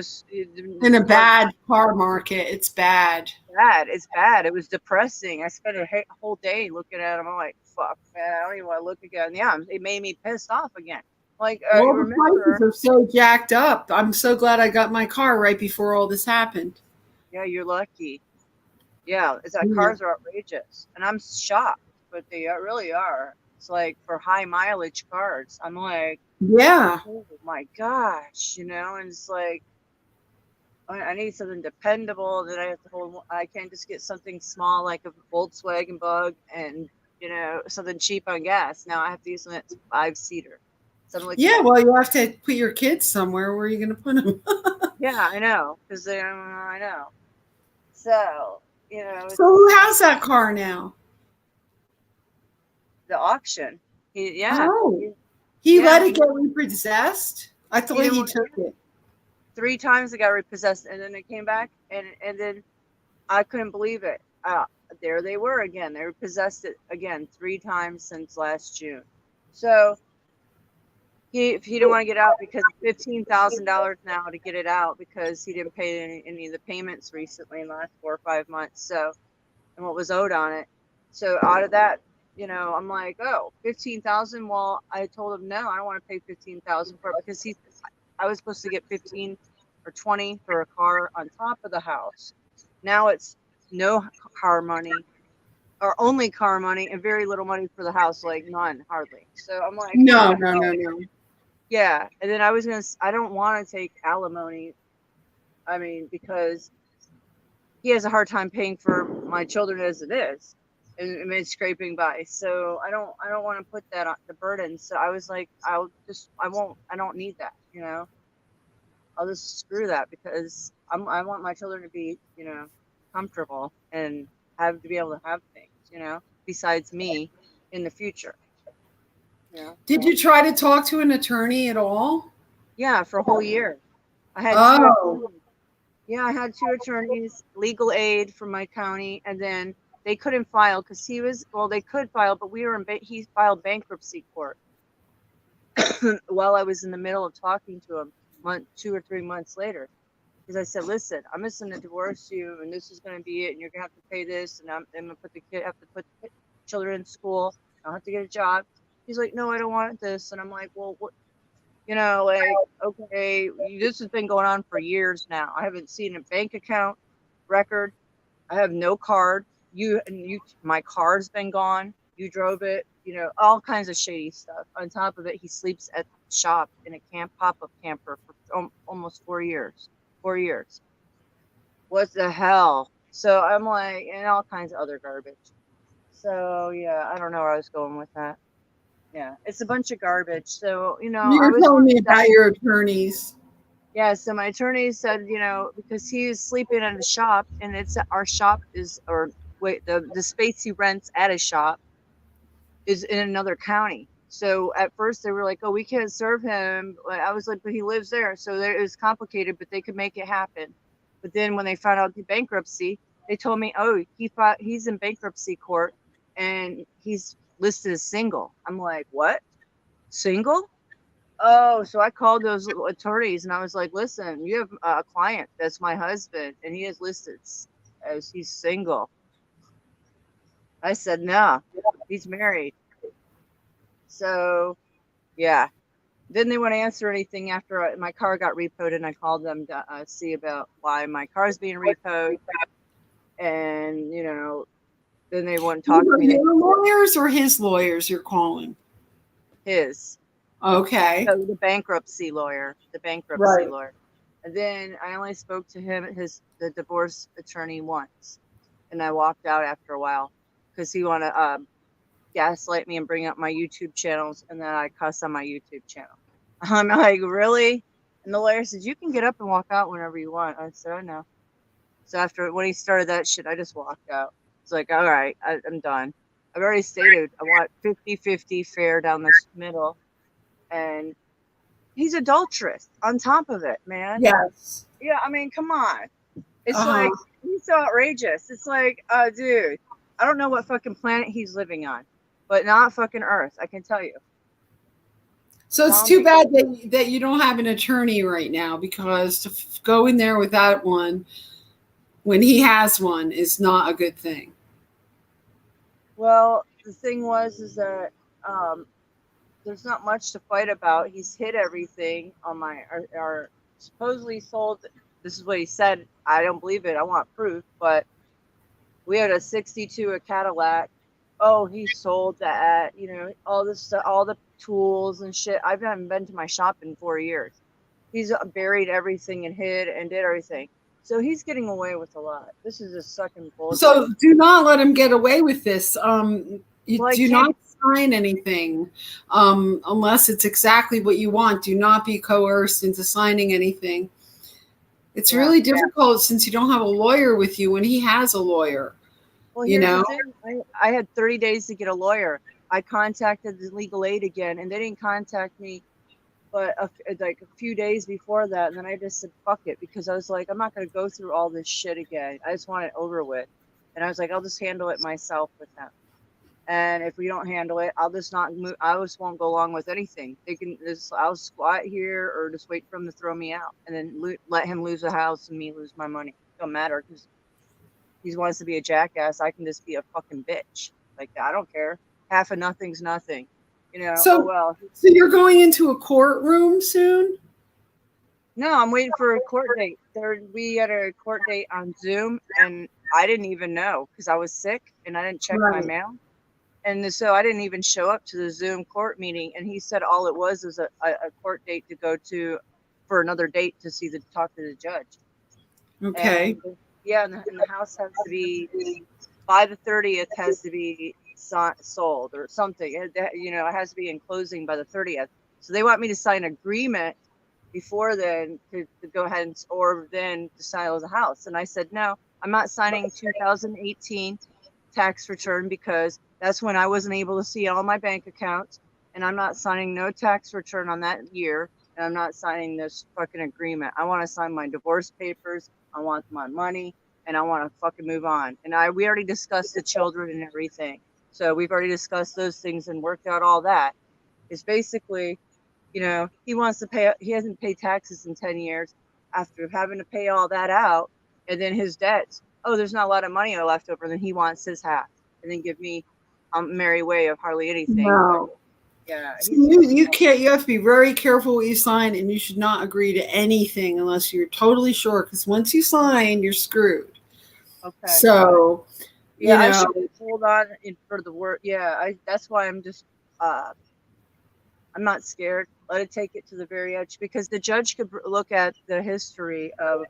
Speaker 4: in a bad car market, it's bad.
Speaker 1: It's bad. It was depressing. I spent a whole day looking at them. I'm like, fuck, man, I don't even want to look again. Yeah, it made me pissed off again. Like,
Speaker 4: well, the prices are so jacked up. I'm so glad I got my car right before all this happened.
Speaker 1: Yeah, you're lucky. Yeah, cars are outrageous, and I'm shocked, but they really are. It's like for high mileage cars. I'm like,
Speaker 4: yeah,
Speaker 1: oh my gosh, you know, and it's like I need something dependable that I have to hold. I can't just get something small like a Volkswagen Bug and you know something cheap on gas. Now I have to use something that's 5-seater. Like
Speaker 4: well, you have to put your kids somewhere. Where are you going to put them?
Speaker 1: Yeah, I know, because I know. So you know.
Speaker 4: So who has that car now?
Speaker 1: The auction. He
Speaker 4: let it get repossessed. I thought he took it.
Speaker 1: 3 times it got repossessed, and then it came back, and then I couldn't believe it. There they were again. They repossessed it again 3 times since last June. So he didn't want to get out because $15,000 now to get it out because he didn't pay any of the payments recently in the last 4 or 5 months. So, and what was owed on it. So out of that, you know, I'm like, oh, $15,000. Well, I told him no, I don't want to pay $15,000 for it because I was supposed to get 15 or 20 for a car on top of the house. Now it's no car money or only car money and very little money for the house, like none, hardly. So I'm like,
Speaker 4: no.
Speaker 1: Yeah. And then I don't want to take alimony. I mean, because he has a hard time paying for my children as it is. And it's scraping by. So I don't want to put that on the burden. So I was like, I don't need that, you know. I'll just screw that because I want my children to be, you know, comfortable and to be able to have things, you know, besides me in the future. You know?
Speaker 4: Did you try to talk to an attorney at all?
Speaker 1: Yeah, for a whole year. I had two
Speaker 4: Oh,
Speaker 1: attorneys. Yeah, I had two attorneys, legal aid from my county, and then they couldn't file because he was, well, they could file, but we were in, he filed bankruptcy court while I was in the middle of talking to him 2 or 3 months later. Because I said, listen, I'm just going to divorce you, and this is going to be it, and you're going to have to pay this, and I'm going to put the kid, have to put the children in school. I'll have to get a job. He's like, no, I don't want this, and I'm like, well, what? Like, okay, this has been going on for years now. I haven't seen a bank account record. I have no card. My car's been gone. You drove it. All kinds of shady stuff. On top of it, he sleeps at the shop in a pop-up camper for almost 4 years. 4 years. What the hell? So I'm like, and all kinds of other garbage. So yeah, I don't know where I was going with that. Yeah, it's a bunch of garbage. So
Speaker 4: you
Speaker 1: I
Speaker 4: were
Speaker 1: was
Speaker 4: telling
Speaker 1: more
Speaker 4: me
Speaker 1: upset.
Speaker 4: about your attorneys.
Speaker 1: Yeah, so my attorney said, because he is sleeping at a shop, and it's our shop is, or wait, the space he rents at his shop is in another county. So at first they were like, "Oh, we can't serve him." I was like, "But he lives there," so it was complicated, but they could make it happen. But then when they found out the bankruptcy, they told me, "Oh, he's in bankruptcy court, and he's listed as single." I'm like, "What? Single?" Oh, so I called those attorneys and I was like, listen, you have a client that's my husband and he is listed as he's single. I said, no, he's married. So, yeah. Then they wouldn't answer anything after my car got repoed, and I called them to see about why my car's being repoed. And, then they wouldn't
Speaker 4: These
Speaker 1: talk to
Speaker 4: are
Speaker 1: me. They
Speaker 4: your lawyers or his lawyers you're calling?
Speaker 1: his.
Speaker 4: Okay.
Speaker 1: So the bankruptcy lawyer,
Speaker 4: Right.
Speaker 1: And then I only spoke to him, the divorce attorney once, and I walked out after a while because he wanted to gaslight me and bring up my YouTube channels, and then I cuss on my YouTube channel. I'm like, really? And the lawyer said, you can get up and walk out whenever you want. I said, I know. So when he started that shit, I just walked out. It's like, all right, I'm done. I've already stated I want 50-50 fair down this middle, and he's adulterous on top of it, man.
Speaker 4: Yes.
Speaker 1: Yeah, I mean, come on. It's
Speaker 4: Uh-huh.
Speaker 1: like, he's so outrageous. It's like, dude, I don't know what fucking planet he's living on, but not fucking Earth, I can tell you.
Speaker 4: So
Speaker 1: I
Speaker 4: it's
Speaker 1: don't
Speaker 4: too
Speaker 1: think,
Speaker 4: bad that you don't have an attorney right now, because to go in there without one when he has one is not a good thing.
Speaker 1: well, the thing is that um, there's not much to fight about. He's hid everything on our supposedly sold. This is what he said. I don't believe it. I want proof, but we had a 62, a Cadillac. Oh, he sold that, all this stuff, all the tools and shit. I haven't been to my shop in 4 years. He's buried everything and hid and did everything. So he's getting away with a lot. This is just sucking bullshit.
Speaker 4: So do not let him get away with this. You
Speaker 1: Well, I
Speaker 4: do
Speaker 1: can't.
Speaker 4: not sign anything unless it's exactly what you want. Do not be coerced into signing anything. It's
Speaker 1: Yeah.
Speaker 4: really difficult since you don't have a lawyer with you when he has a lawyer,
Speaker 1: Well,
Speaker 4: you
Speaker 1: here's the
Speaker 4: know?
Speaker 1: thing. I had 30 days to get a lawyer. I contacted the legal aid again, and they didn't contact me but like a few days before that. And then I just said, fuck it, because I was like, I'm not going to go through all this shit again. I just want it over with. And I was like, I'll just handle it myself with them. And if we don't handle it, I'll just not move. I just won't go along with anything. They can just, I'll squat here or just wait for him to throw me out and then let him lose the house and me lose my money. It don't matter because he wants to be a jackass. I can just be a fucking bitch. Like, I don't care. Half of nothing's nothing. Oh
Speaker 4: So,
Speaker 1: well.
Speaker 4: so you're going into a courtroom soon?
Speaker 1: No, I'm waiting for a court date. We had a court date on Zoom, and I didn't even know because I was sick and I didn't check my
Speaker 4: Right.
Speaker 1: mail. And so I didn't even show up to the Zoom court meeting. And he said all it was a court date to go to for another date to talk to the judge.
Speaker 4: Okay.
Speaker 1: And yeah, and the house has to be by the 30th, has to be sold or something. It has to be in closing by the 30th. So they want me to sign an agreement before then to go ahead or then to sell the house. And I said, no, I'm not signing 2018 tax return because that's when I wasn't able to see all my bank accounts. And I'm not signing no tax return on that year. and I'm not signing this fucking agreement. I want to sign my divorce papers. I want my money, and I want to fucking move on. And we already discussed the children and everything. So we've already discussed those things and worked out all that. It's basically, he wants to pay. He hasn't paid taxes in 10 years after having to pay all that out, and then his debts. Oh, there's not a lot of money left over. Then he wants his half, and then give me merry way of hardly anything.
Speaker 4: No.
Speaker 1: But, yeah,
Speaker 4: So you can't. You have to be very careful what you sign, and you should not agree to anything unless you're totally sure. Because once you sign, you're screwed.
Speaker 1: okay.
Speaker 4: So,
Speaker 1: Yeah, I should hold on for the word. Yeah, that's why I'm just. I'm not scared. Let it take it to the very edge, because the judge could look at the history of,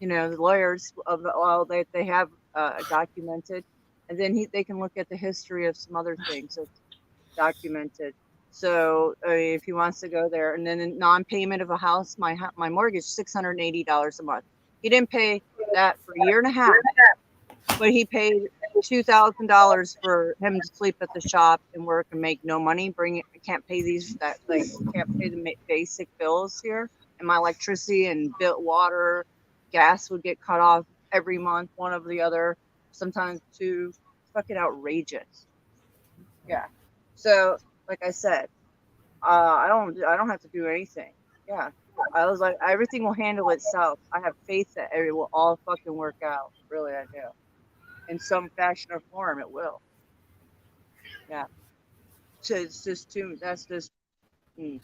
Speaker 1: the lawyers of all that they have documented, and then they can look at the history of some other things that's documented. So if he wants to go there, and then in non-payment of a house, my mortgage $680 a month. He didn't pay that for a year and a half, but he paid $2,000 for him to sleep at the shop and work and make no money. Can't pay can't pay the basic bills here, and my electricity and water, gas would get cut off every month, one of the other, sometimes two. Fucking outrageous. Yeah. So, like I said, I don't have to do anything. Yeah. I was like, everything will handle itself. I have faith that it will all fucking work out. Really, I do. In some fashion or form, it will. Yeah. So it's just that's just. He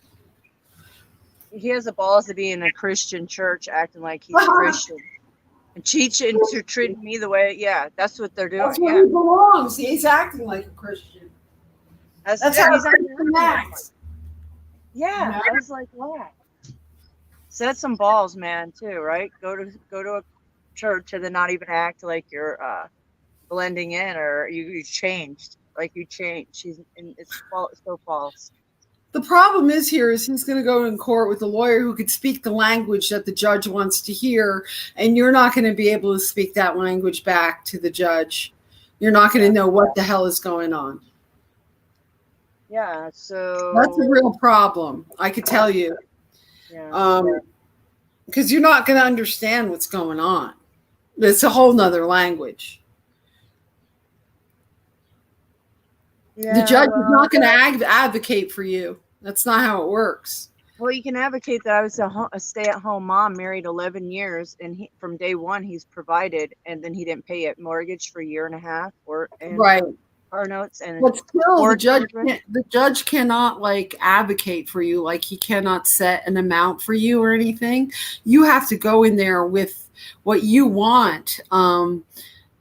Speaker 1: has the balls to be in a Christian church acting like he's Christian. And teaching to treat me the way, that's what they're doing.
Speaker 4: That's where he belongs. He's acting like a Christian. That's how he's acts.
Speaker 1: Yeah, I was like, wow. Set some balls, man, too, right? Go to a church and then not even act like you're blending in, or you changed. Like you changed. It's so false.
Speaker 4: The problem is he's going to go in court with a lawyer who could speak the language that the judge wants to hear, and you're not going to be able to speak that language back to the judge. You're not going to know what the hell is going on.
Speaker 1: Yeah, so
Speaker 4: that's a real problem, I could tell you.
Speaker 1: Yeah.
Speaker 4: Because you're not going to understand what's going on. It's a whole nother language. Yeah, the judge is not going to advocate for you. That's not how it works.
Speaker 1: Well, you can advocate that I was a stay-at-home mom, married 11 years, and from day one he's provided, and then he didn't pay a mortgage for a year and a half,
Speaker 4: right.
Speaker 1: Car notes, and
Speaker 4: but still, the judge cannot advocate for you. Like, he cannot set an amount for you or anything. You have to go in there with what you want.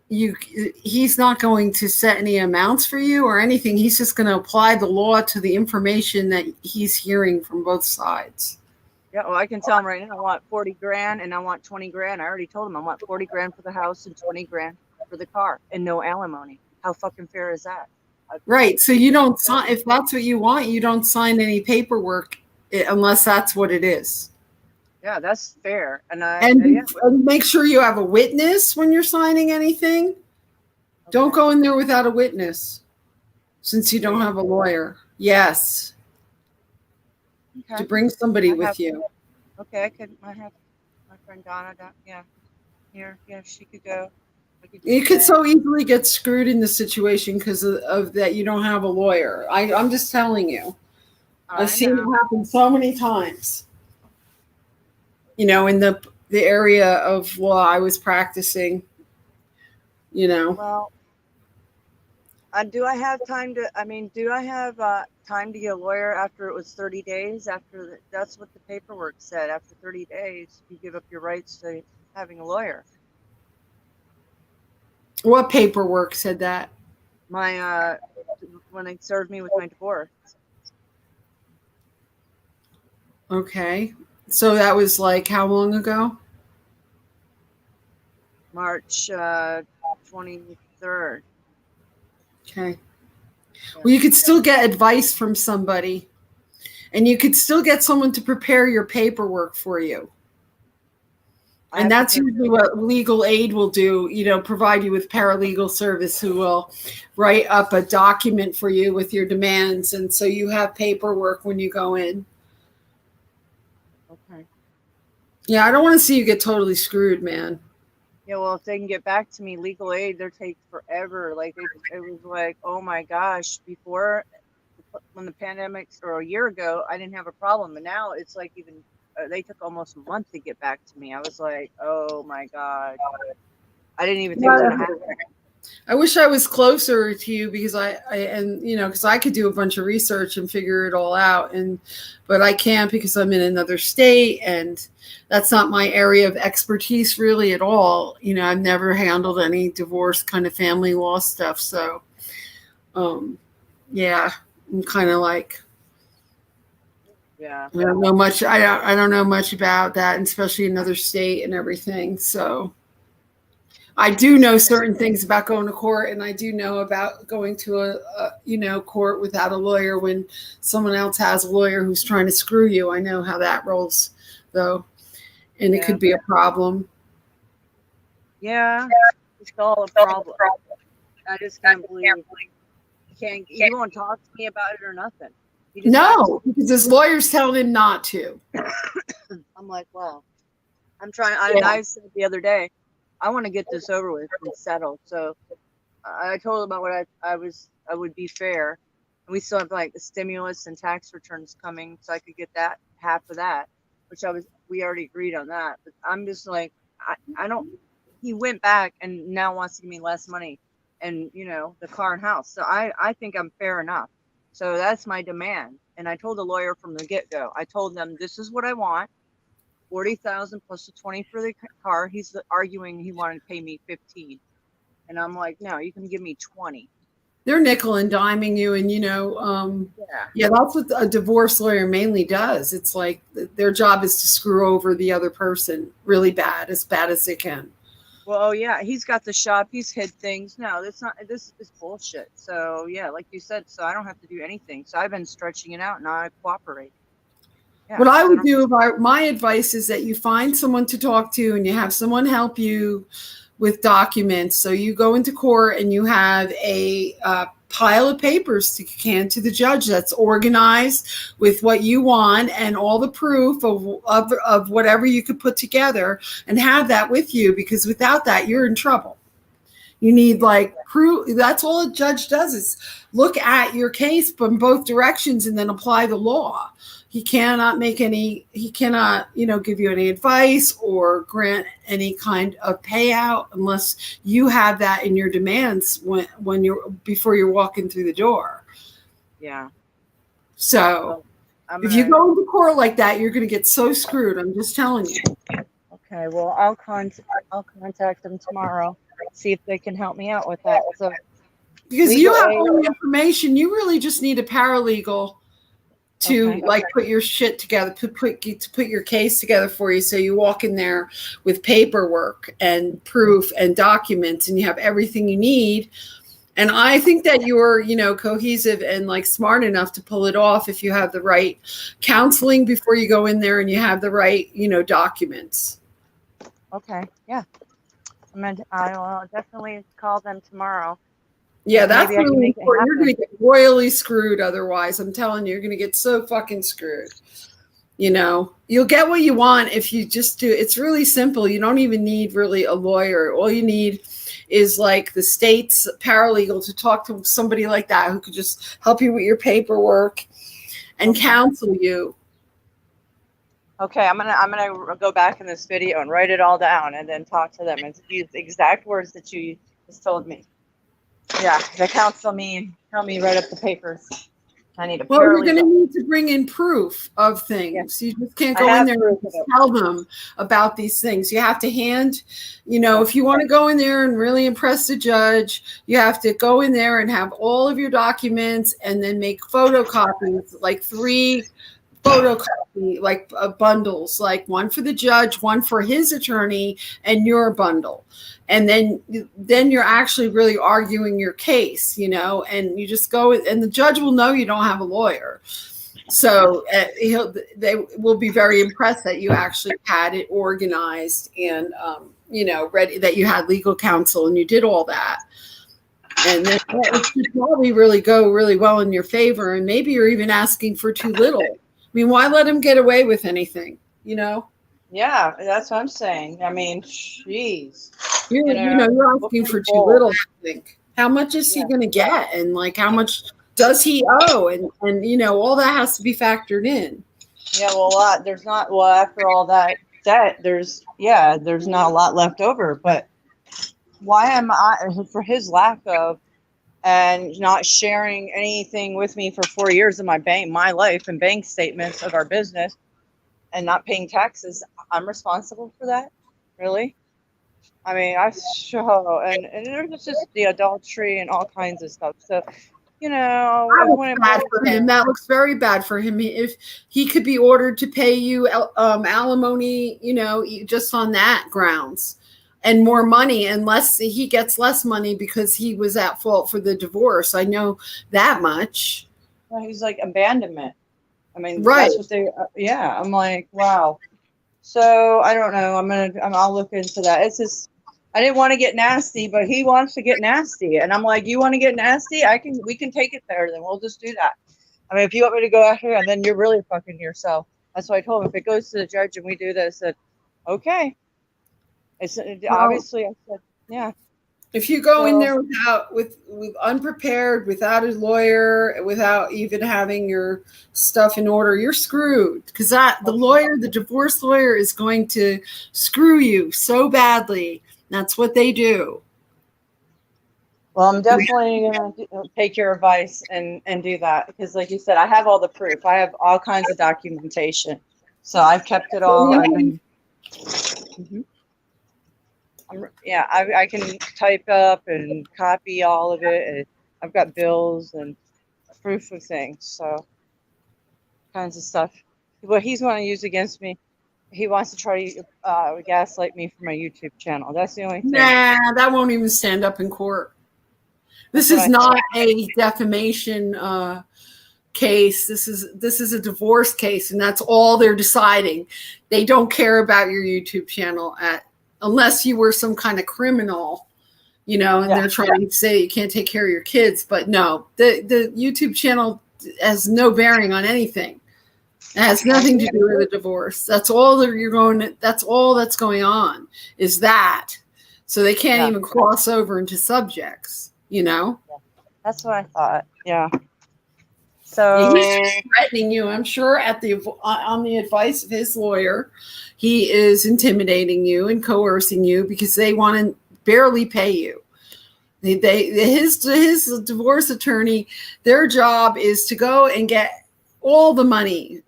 Speaker 4: He's not going to set any amounts for you or anything. He's just going to apply the law to the information that he's hearing from both sides.
Speaker 1: Yeah, well, I can tell him right now I want 40 grand and I want 20 grand. I already told him I want 40 grand for the house and 20 grand for the car and no alimony. How fucking fair is that?
Speaker 4: Right. So you don't sign, if that's what you want, you don't sign any paperwork unless that's what it is.
Speaker 1: Yeah, that's fair.
Speaker 4: And make sure you have a witness when you're signing anything. Okay. Don't go in there without a witness, since you don't have a lawyer. Yes. Okay. To bring somebody with you.
Speaker 1: Okay, I have my friend Donna. Yeah, here. Yeah, she could go.
Speaker 4: You could so easily get screwed in the situation because of that. You don't have a lawyer. I'm just telling you. I've seen it happen so many times. In the area of law I was practicing,
Speaker 1: Well, do I have time to get a lawyer after it was 30 days? That's what the paperwork said. After 30 days, you give up your rights to having a lawyer.
Speaker 4: What paperwork said that?
Speaker 1: My, when they served me with my divorce.
Speaker 4: Okay. So that was how long ago?
Speaker 1: March 23rd.
Speaker 4: Okay. Well, you could still get advice from somebody, and you could still get someone to prepare your paperwork for you. And that's usually what legal aid will do, provide you with paralegal service who will write up a document for you with your demands. And so you have paperwork when you go in. Yeah, I don't want to see you get totally screwed, man.
Speaker 1: Yeah, well, if they can get back to me, legal aid, they're taking forever. Like it was like, oh my gosh, before when the pandemic or a year ago, I didn't have a problem, and now it's like even they took almost a month to get back to me. I was like, oh my god, I didn't even think it was gonna happen.
Speaker 4: I wish I was closer to you because because I could do a bunch of research and figure it all out, but I can't because I'm in another state and that's not my area of expertise really at all. I've never handled any divorce kind of family law stuff. So, yeah, I'm kind of like,
Speaker 1: Yeah,
Speaker 4: I don't know much. I don't know much about that, and especially another state and everything. So I do know certain things about going to court, and I do know about going to a court without a lawyer when someone else has a lawyer who's trying to screw you. I know how that rolls, though, and it could be a problem.
Speaker 1: Yeah, it's all a problem. I just can't believe you won't talk to me about it or nothing.
Speaker 4: No, because his lawyers tell him not to.
Speaker 1: I'm like, well, I'm trying. I said the other day, I want to get this over with and settled. So I told him about what I would be fair. And we still have like the stimulus and tax returns coming, so I could get that half of that, which we already agreed on that. But I'm just like, I don't. He went back and now wants to give me less money, and the car and house. So I think I'm fair enough. So that's my demand. And I told the lawyer from the get-go. I told them this is what I want. 40,000 plus the 20 for the car. He's arguing he wanted to pay me 15. And I'm like, no, you can give me 20.
Speaker 4: They're nickel and diming you. And, that's what a divorce lawyer mainly does. It's like their job is to screw over the other person really bad, as they can.
Speaker 1: Well, yeah, he's got the shop. He's hid things. No, this is bullshit. So, yeah, like you said, so I don't have to do anything. So I've been stretching it out and I cooperate.
Speaker 4: Yeah, what I would do, my advice is that you find someone to talk to and you have someone help you with documents. So you go into court and you have a pile of papers to hand to the judge that's organized with what you want and all the proof of whatever you could put together, and have that with you, because without that, you're in trouble. You need proof. That's all a judge does is look at your case from both directions and then apply the law. He cannot give you any advice or grant any kind of payout unless you have that in your demands before you're walking through the door.
Speaker 1: Yeah.
Speaker 4: So if you go into court like that, you're going to get so screwed. I'm just telling you.
Speaker 1: Okay. Well, I'll contact them tomorrow, see if they can help me out with that. So
Speaker 4: because you have all the information, you really just need a paralegal to put your shit together, to put your case together for you. So you walk in there with paperwork and proof and documents, and you have everything you need. And I think that you're, cohesive and smart enough to pull it off if you have the right counseling before you go in there and you have the right, documents.
Speaker 1: Okay. Yeah. I'll definitely call them tomorrow.
Speaker 4: Yeah, that's really important. You're going to get royally screwed otherwise. I'm telling you, you're going to get so fucking screwed. You'll get what you want if you just do. It's really simple. You don't even need really a lawyer. All you need is the state's paralegal to talk to somebody like that who could just help you with your paperwork and counsel you.
Speaker 1: Okay, I'm gonna go back in this video and write it all down and then talk to them and use the exact words that you just told me. Yeah, they counsel me and tell me write up the papers. I need a
Speaker 4: Well, you're going to need to bring in proof of things. Yeah. You just can't go in there and tell them about these things. You have to hand, if you want to go in there and really impress the judge, you have to go in there and have all of your documents and then make photocopies, 3 photocopy bundles, one for the judge, one for his attorney, and your bundle. And then you're actually really arguing your case, and you just go, and the judge will know you don't have a lawyer. So they will be very impressed that you actually had it organized and, ready, that you had legal counsel and you did all that. And then it should probably really go really well in your favor. And maybe you're even asking for too little. I mean, why let him get away with anything,
Speaker 1: Yeah, that's what I'm saying. I mean, jeez,
Speaker 4: You're asking
Speaker 1: looking
Speaker 4: for too
Speaker 1: full.
Speaker 4: little, I think. How much is he
Speaker 1: Yeah.
Speaker 4: going to get? And like, how much does he owe? And all that has to be factored in.
Speaker 1: Yeah, well, there's not, well, after all that debt, there's not a lot left over. But why am I, for his lack of, and not sharing anything with me for 4 years of my life and bank statements of our business and not paying taxes, I'm responsible for that? Really? I mean, and there's just the adultery and all kinds of stuff. So,
Speaker 4: That looks
Speaker 1: when it
Speaker 4: bad
Speaker 1: boils
Speaker 4: for him.
Speaker 1: down,
Speaker 4: That looks very bad for him. If he could be ordered to pay you alimony, just on that grounds, and more money, unless he gets less money because he was at fault for the divorce. I know that much.
Speaker 1: he's like abandonment. I mean,
Speaker 4: Right.
Speaker 1: that's what yeah, I'm like, wow. So I don't know. I'll look into that. It's just, I didn't want to get nasty, but he wants to get nasty. And I'm like, you want to get nasty? We can take it there. Then we'll just do that. I mean, if you want me to go out here and then you're really fucking yourself. That's what I told him. If it goes to the judge and we do this, then okay. It's obviously, I said, yeah.
Speaker 4: If you go in
Speaker 1: So,
Speaker 4: there with unprepared, without a lawyer, without even having your stuff in order, you're screwed. Because the divorce lawyer, is going to screw you so badly. That's what they do.
Speaker 1: well, I'm definitely going to take your advice and do that. Because like you said, I have all the proof. I have all kinds of documentation. So I've kept it all. Mhm. I can type up and copy all of it. And I've got bills and proof of things. So kinds of stuff. What he's going to use against me, he wants to try to gaslight me for my YouTube channel. That's the only thing.
Speaker 4: Nah, that won't even stand up in court. This is not a defamation case. This is a divorce case, and that's all they're deciding. They don't care about your YouTube channel unless you were some kind of criminal, and they're trying to say you can't take care of your kids. But no, the YouTube channel has no bearing on anything. It has nothing to do with a divorce. That's all that's all that's going on is that. So they can't even cross over into subjects,
Speaker 1: That's what I thought. Yeah. So
Speaker 4: he's threatening you. I'm sure on the advice of his lawyer, he is intimidating you and coercing you because they want to barely pay you. His divorce attorney, their job is to go and get all the money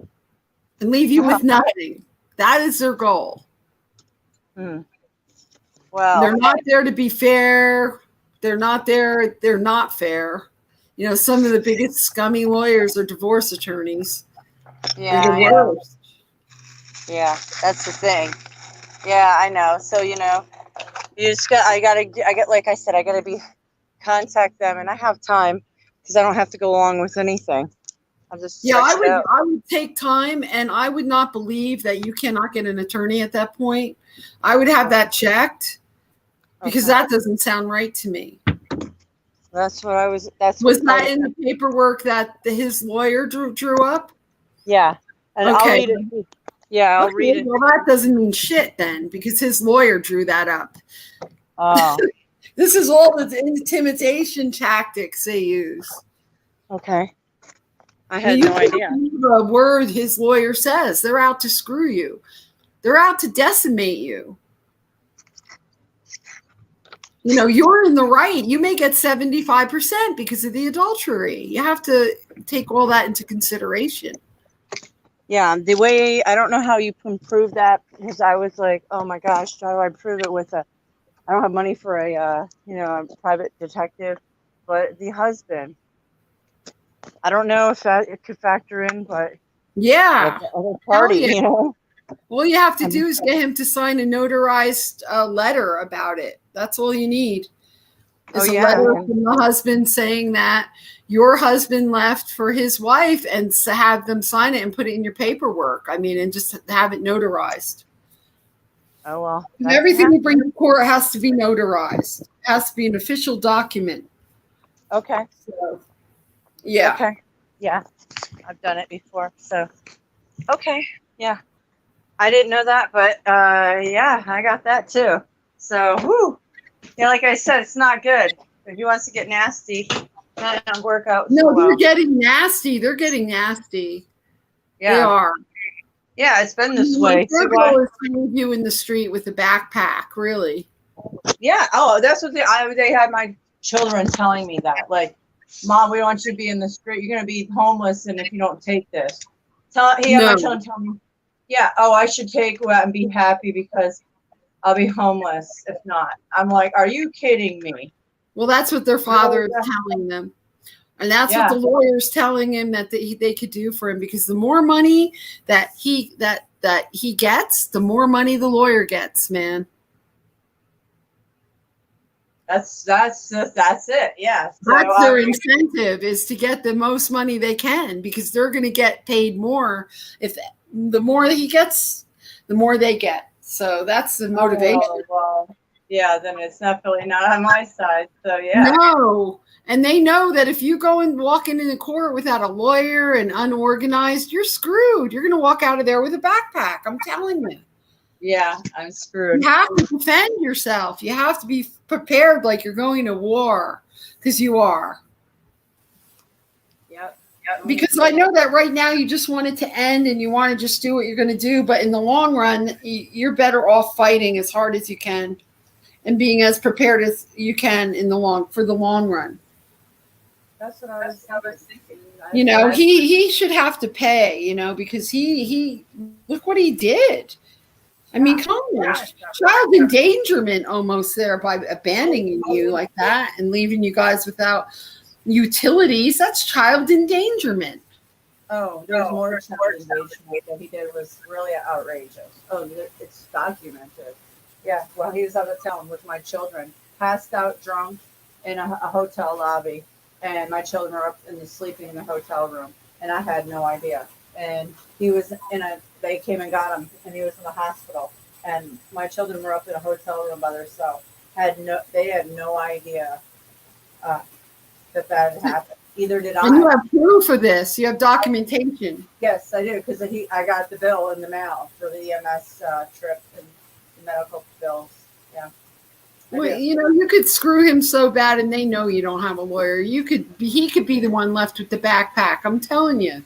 Speaker 4: and leave you with nothing. That is their goal.
Speaker 1: Well,
Speaker 4: they're not there to be fair. They're not there. They're not fair. Some of the biggest scummy lawyers are divorce attorneys.
Speaker 1: Yeah.
Speaker 4: They're the worst.
Speaker 1: Yeah, that's the thing. Yeah, I know. So, like I said, I got to contact them, and I have time because I don't have to go along with anything. I'll just
Speaker 4: I would take time, and I would not believe that you cannot get an attorney at that point. I would have that checked because that doesn't sound right to me.
Speaker 1: That's what I was.
Speaker 4: Was that in the paperwork that his lawyer drew up?
Speaker 1: Yeah. And I'll read it. Yeah, I'll read it.
Speaker 4: Well, that doesn't mean shit then because his lawyer drew that up.
Speaker 1: Oh.
Speaker 4: This is all the intimidation tactics they use.
Speaker 1: Okay. I had no idea.
Speaker 4: The word his lawyer says. They're out to screw you. They're out to decimate you. You're in the right. You may get 75% because of the adultery. You have to take all that into consideration. Yeah,
Speaker 1: the way, I don't know how you can prove that because I was like, oh my gosh, how do I prove it I don't have money for a private detective, but the husband, I don't know if it could factor in, but
Speaker 4: yeah,
Speaker 1: the other party,
Speaker 4: All you have to do is get him to sign a notarized letter about it. That's all you need. Is a letter from the husband saying that your husband left for his wife and have them sign it and put it in your paperwork. And just have it notarized.
Speaker 1: Oh, well.
Speaker 4: Everything you bring to court has to be notarized. It has to be an official document.
Speaker 1: Okay.
Speaker 4: So, yeah.
Speaker 1: Okay. Yeah. I've done it before. So, okay. Yeah. I didn't know that, but yeah, I got that too. So, whoo. Yeah, like I said, it's not good. If he wants to get nasty, that don't work out so
Speaker 4: No, they're
Speaker 1: well.
Speaker 4: getting nasty. They're getting nasty. They
Speaker 1: Yeah,
Speaker 4: are.
Speaker 1: yeah, it's been this
Speaker 4: Like
Speaker 1: way. So
Speaker 4: their goal is to leave you in the street with a backpack, really.
Speaker 1: yeah. Oh, that's what they had my children telling me that. Like, Mom, we don't want you to be in the street. You're gonna be homeless, and if you don't take this, he had my
Speaker 4: No.
Speaker 1: children tell me, yeah. Oh, I should take what and be happy because I'll be homeless if not. I'm like, are you kidding me?
Speaker 4: Well, that's what their
Speaker 1: Really?
Speaker 4: father is telling them. And that's what
Speaker 1: Yeah.
Speaker 4: the lawyer's telling him that they could do for him, because the more money that he gets, the more money the lawyer gets, man.
Speaker 1: That's it. Yeah. So
Speaker 4: That's their incentive, is to get the most money they can, because they're going to get paid more. If the more that he gets, the more they get. So that's the motivation.
Speaker 1: Oh, well, yeah, then it's definitely not on my side. So yeah.
Speaker 4: No. And they know that if you go and walk into the court without a lawyer and unorganized, you're screwed. You're going to walk out of there with a backpack. I'm telling you.
Speaker 1: Yeah, I'm screwed.
Speaker 4: You have to defend yourself. You have to be prepared like you're going to war, because you are.
Speaker 1: Yep.
Speaker 4: Because I know that right now you just want it to end and you want to just do what you're going to do. But in the long run, you're better off fighting as hard as you can and being as prepared as you can for the long run.
Speaker 1: That's what I was thinking.
Speaker 4: You know, he should have to pay, because he look what he did. I mean, come on, child endangerment almost there, by abandoning you like that and leaving you guys without utilities. That's child endangerment.
Speaker 1: Oh, there's more child endangerment that he did was really outrageous. Oh, it's documented. Yeah, well, he was out of town with my children, passed out drunk in a hotel lobby, and my children were up sleeping in the hotel room, and I had no idea. And he was they came and got him, and he was in the hospital. And my children were up in a hotel room by themselves. They had no idea that had happened. Either did I.
Speaker 4: And you have proof of this. You have documentation.
Speaker 1: Yes, I do, because I got the bill in the mail for the EMS trip and the medical bills. Yeah.
Speaker 4: Well, you could screw him so bad, and they know you don't have a lawyer. He could be the one left with the backpack. I'm telling you.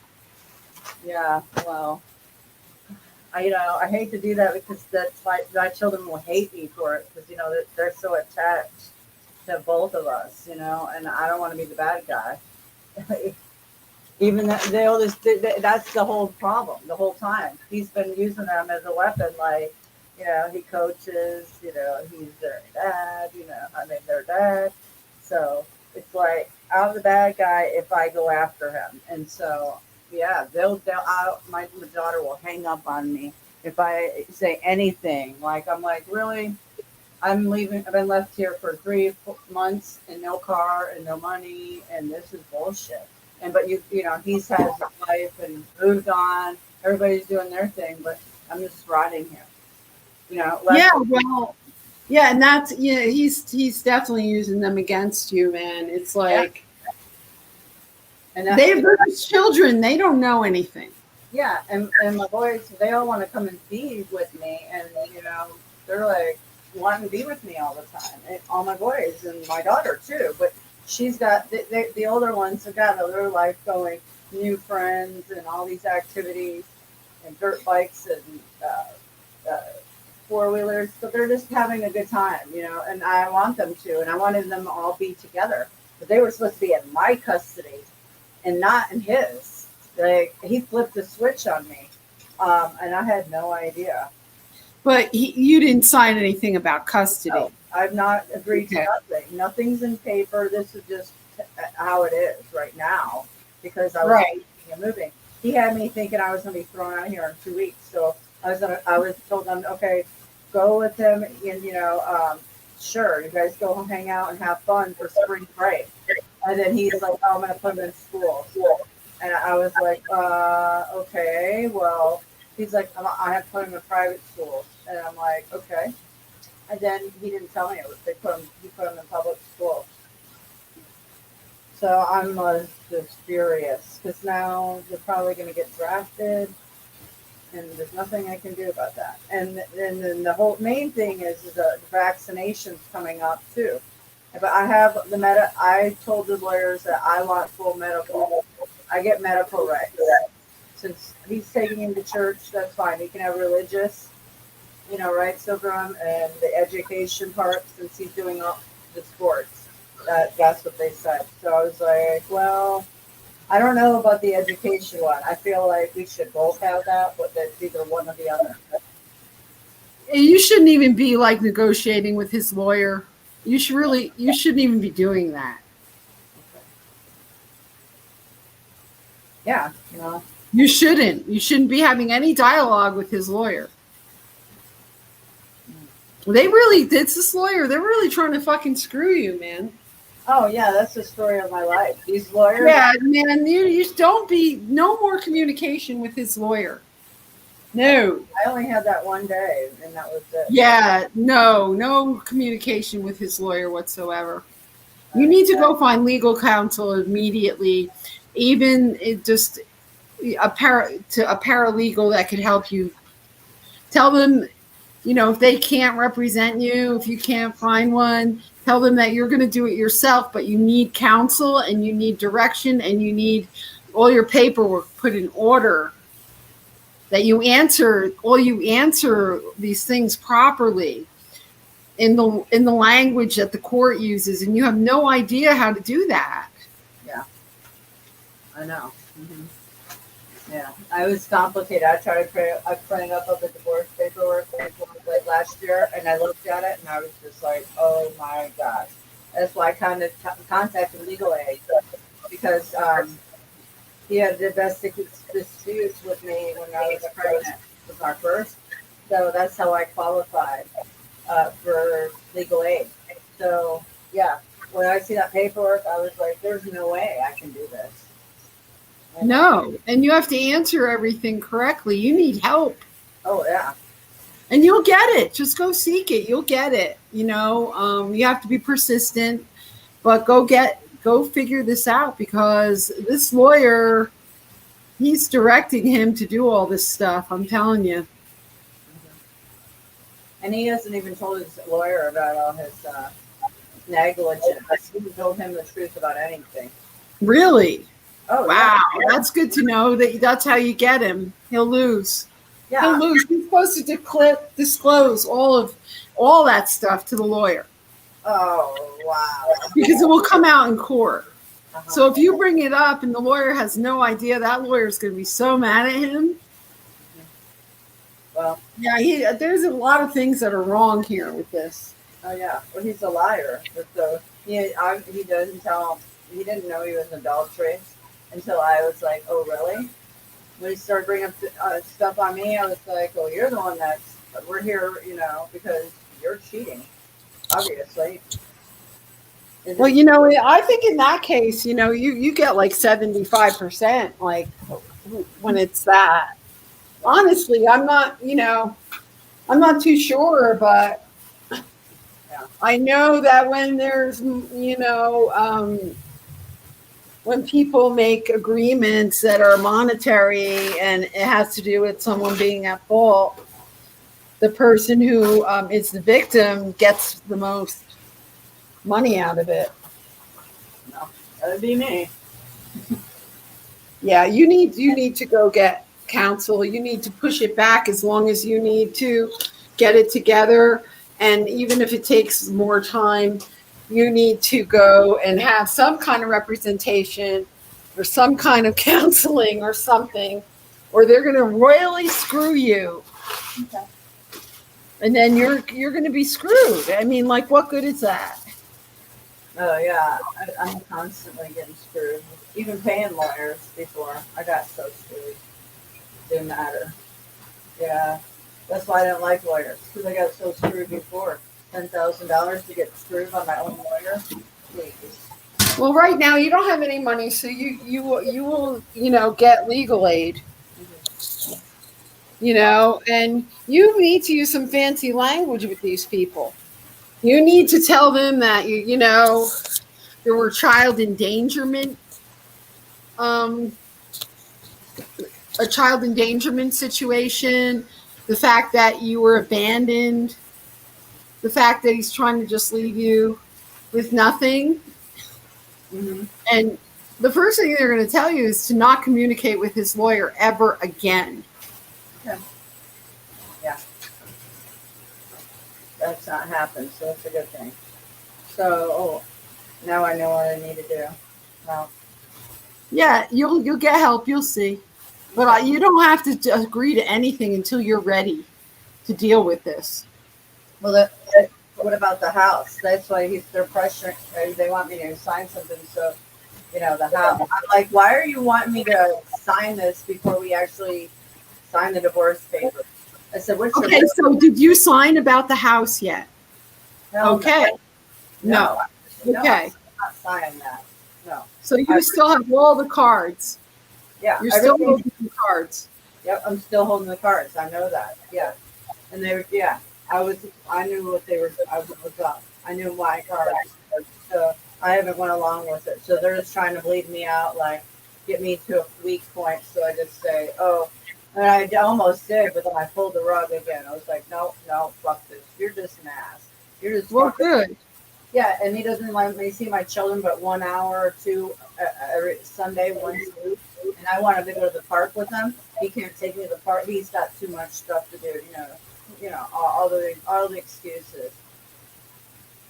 Speaker 1: Yeah. Well, I hate to do that, because that's why my children will hate me for it, because they're so attached to both of us, and I don't want to be the bad guy. Even that's the whole problem the whole time. He's been using them as a weapon, like, he coaches, he's their dad, their dad. So it's like, I'm the bad guy if I go after him. And so, yeah, my daughter will hang up on me if I say anything. Like, I'm like, really? I'm leaving. I've been left here for 3 months and no car and no money, and this is bullshit. But he's had his life and moved on. Everybody's doing their thing, but I'm just rotting here.
Speaker 4: And that's he's definitely using them against you, man. It's like, and they're just children. They don't know anything.
Speaker 1: Yeah, and my boys, they all want to come and be with me, and they're like wanting to be with me all the time. And all my boys and my daughter too, but she's got the older ones have got their life going, new friends and all these activities and dirt bikes and 4-wheelers. So they're just having a good time, and I want them to, and I wanted them to all be together. But they were supposed to be in my custody and not in his. Like, he flipped the switch on me, and I had no idea.
Speaker 4: But you didn't sign anything about custody.
Speaker 1: No, I've not agreed to nothing. Nothing's in paper. This is just how it is right now, because I was moving. He had me thinking I was going to be thrown out here in 2 weeks. So I was told them, okay, go with him, and sure, you guys go hang out and have fun for spring break. And then he's like, oh, I'm going to put him in school. And I was like, okay, well, he's like, I have to put him in private schools. And I'm like, okay. And then he didn't tell me it was, he put him in public school. So I'm just furious, because now they're probably going to get drafted. and there's nothing I can do about that. And then the whole main thing is the vaccinations coming up too. But I have the I told the lawyers that I want full medical. I get medical rights. Since he's taking him to church, that's fine. He can have religious, rights over him, and the education part, since he's doing all the sports. That's what they said. So I was like, well, I don't know about the education one. I feel like we should both have that, but that's either one or the other.
Speaker 4: You shouldn't even be like negotiating with his lawyer. You shouldn't even be doing that.
Speaker 1: Yeah,
Speaker 4: You shouldn't. You shouldn't be having any dialogue with his lawyer. It's this lawyer. They're really trying to fucking screw you, man.
Speaker 1: Oh yeah, that's the story of my life. These lawyers.
Speaker 4: Yeah, man. You don't be no more communication with his lawyer. No.
Speaker 1: I only had that one day, and that was it.
Speaker 4: Yeah, no communication with his lawyer whatsoever. You need to go find legal counsel immediately, even just a paralegal that could help you. Tell them, if they can't represent you, if you can't find one, tell them that you're going to do it yourself, but you need counsel and you need direction and you need all your paperwork put in order. That you answer these things properly in the language that the court uses, and you have no idea how to do that.
Speaker 1: Yeah, I know. Mm-hmm. Yeah, I was complicated. I tried printing up the divorce paperwork like last year, and I looked at it, and I was just like, oh my gosh. That's why I kind of contacted legal aid, because he had domestic disputes with me when I was pregnant with our first. So that's how I qualified for legal aid. So, yeah, when I see that paperwork, I was like, there's no way I can do this.
Speaker 4: No, and you have to answer everything correctly. You need help.
Speaker 1: Oh, yeah.
Speaker 4: And you'll get it. Just go seek it. You'll get it. You have to be persistent, but go figure this out, because this lawyer, he's directing him to do all this stuff. I'm telling you.
Speaker 1: And he hasn't even told his lawyer about all his negligence. He told him the truth about anything.
Speaker 4: Really?
Speaker 1: Oh,
Speaker 4: wow.
Speaker 1: Yeah.
Speaker 4: That's good to know that's how you get him. He'll lose.
Speaker 1: Yeah.
Speaker 4: He'll lose. He's supposed to disclose all that stuff to the lawyer.
Speaker 1: Oh, wow.
Speaker 4: Because it will come out in court.
Speaker 1: Uh-huh.
Speaker 4: So if you bring it up and the lawyer has no idea, that lawyer's going to be so mad at him.
Speaker 1: Well,
Speaker 4: yeah, there's a lot of things that are wrong here with this.
Speaker 1: Oh yeah, well he's a liar. So he doesn't tell. He didn't know he was adultery until I was like, oh really? When he started bringing up stuff on me, I was like, oh, you're the one we're here, because you're cheating, obviously.
Speaker 4: Well, I think in that case, you get like 75%, like when it's that. Honestly, I'm not too sure, but I know that when there's, when people make agreements that are monetary and it has to do with someone being at fault, the person who is the victim gets the most money out of it.
Speaker 1: No, that'd be me.
Speaker 4: Yeah, you need to go get counsel. You need to push it back as long as you need to get it together. And even if it takes more time, you need to go and have some kind of representation or some kind of counseling or something, or they're going to royally screw you.
Speaker 1: Okay.
Speaker 4: And then you're going to be screwed. I mean, like, what good is that?
Speaker 1: Oh yeah, I'm constantly getting screwed. Even paying lawyers before, I got so screwed. Didn't matter. Yeah, that's why I don't like lawyers, because I got so screwed before. $10,000 to get screwed by my own lawyer. Please.
Speaker 4: Well, right now you don't have any money, so you will get legal aid. And you need to use some fancy language with these people. You need to tell them that there were child endangerment a child endangerment situation, the fact that you were abandoned, the fact that he's trying to just leave you with nothing.
Speaker 5: Mm-hmm.
Speaker 4: And the first thing they're going to tell you is to not communicate with his lawyer ever again.
Speaker 5: Yeah. That's not happened, so that's a good thing. So, now I know what I need to do. Well,
Speaker 4: Yeah, you'll get help. You'll see, but you don't have to agree to anything until you're ready to deal with this.
Speaker 5: well, what about the house? That's why they're pressuring. They want me to sign something. So, the house. I'm like, why are you wanting me to sign this before we actually sign the divorce papers? I said, what's your
Speaker 4: Okay, so did you sign about the house yet?
Speaker 5: no,
Speaker 4: Okay. No.
Speaker 5: no,
Speaker 4: Okay.
Speaker 5: I'm not signing that. No.
Speaker 4: So you still have all the cards.
Speaker 5: Yeah.
Speaker 4: You're still
Speaker 5: everything-
Speaker 4: holding the cards.
Speaker 5: Yep, I'm still holding the cards. I know that. Yeah. And they were, I knew what they were, I was up. I knew my cards. So I haven't went along with it. So they're just trying to bleed me out, like get me to a weak point. So I just say, and I almost did, but then I pulled the rug again. I was like, no, fuck this. You're just an ass. You're just
Speaker 4: Well,
Speaker 5: fucking-"
Speaker 4: good.
Speaker 5: Yeah, and he doesn't let me see my children but 1 hour or two every Sunday, once a week. And I wanted to go to the park with him. He can't take me to the park. He's got too much stuff to do. All the excuses.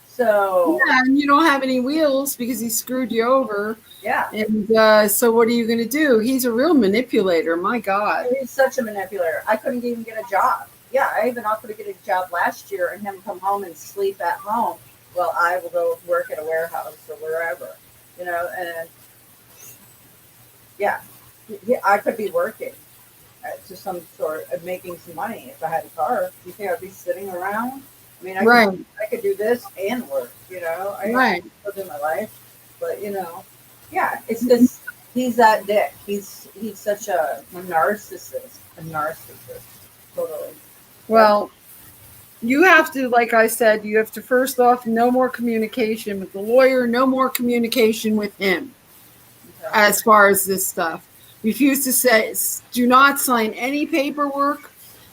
Speaker 5: So
Speaker 4: Yeah, and you don't have any wheels because he screwed you over.
Speaker 5: yeah,
Speaker 4: And so what are you going to do? He's a real manipulator. My God.
Speaker 5: he's such a manipulator. I couldn't even get a job. Yeah, I even offered to get a job last year and him come home and sleep at home. Well, I will go work at a warehouse or wherever, and yeah, I could be working to some sort of making some money if I had a car. You think I'd be sitting around? I mean,
Speaker 4: Right.
Speaker 5: I could do this and work,
Speaker 4: Right.
Speaker 5: live my life, but yeah, it's just he's that dick. He's such a narcissist, totally.
Speaker 4: Well, you have to, like I said, you have to first off, no more communication with the lawyer, no more communication with him
Speaker 5: Okay.
Speaker 4: as far as this stuff. Refuse to say, do not sign any paperwork.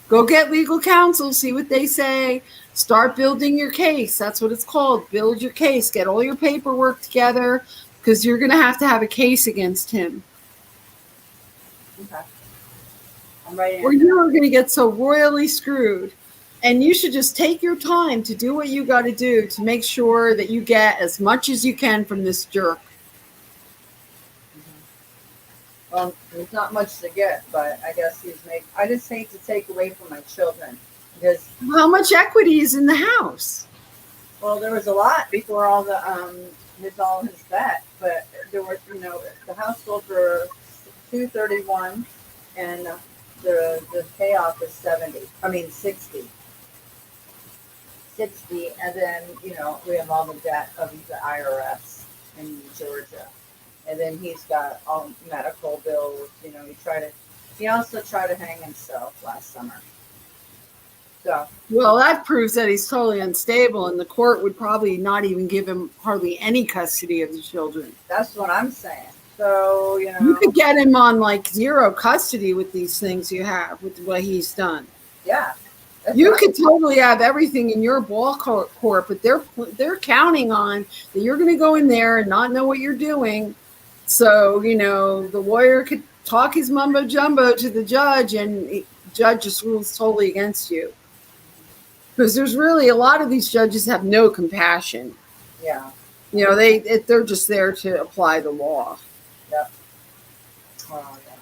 Speaker 4: Go get legal counsel, see what they say. Start building your case. That's what it's called. Build your case. Get all your paperwork together because you're going to have a case against him.
Speaker 5: Okay. I'm writing.
Speaker 4: Or you are going to get so royally screwed. And you should just take your time to do what you got to do to make sure that you get as much as you can from this jerk.
Speaker 5: Well, there's not much to get, but I guess I just hate to take away from my children because,
Speaker 4: How much equity is in the house?
Speaker 5: well, there was a lot before all the his debt, but there were, the house sold for $231, and the payoff is 60. 60, and then we have all the debt of the IRS in Georgia. And then he's got all medical bills. He also tried to hang himself last summer. So,
Speaker 4: Well, that proves that he's totally unstable, and the court would probably not even give him hardly any custody of the children.
Speaker 5: that's what I'm saying. So,
Speaker 4: You could get him on like zero custody with these things you have, with what he's done.
Speaker 5: yeah. That's
Speaker 4: You
Speaker 5: right.
Speaker 4: could totally have everything in your ball court, but they're counting on that you're going to go in there and not know what you're doing. So, the lawyer could talk his mumbo jumbo to the judge, and the judge just rules totally against you. Because there's really a lot of these judges have no compassion.
Speaker 5: Yeah.
Speaker 4: They're just there to apply the law.
Speaker 5: Yep. Oh, yeah.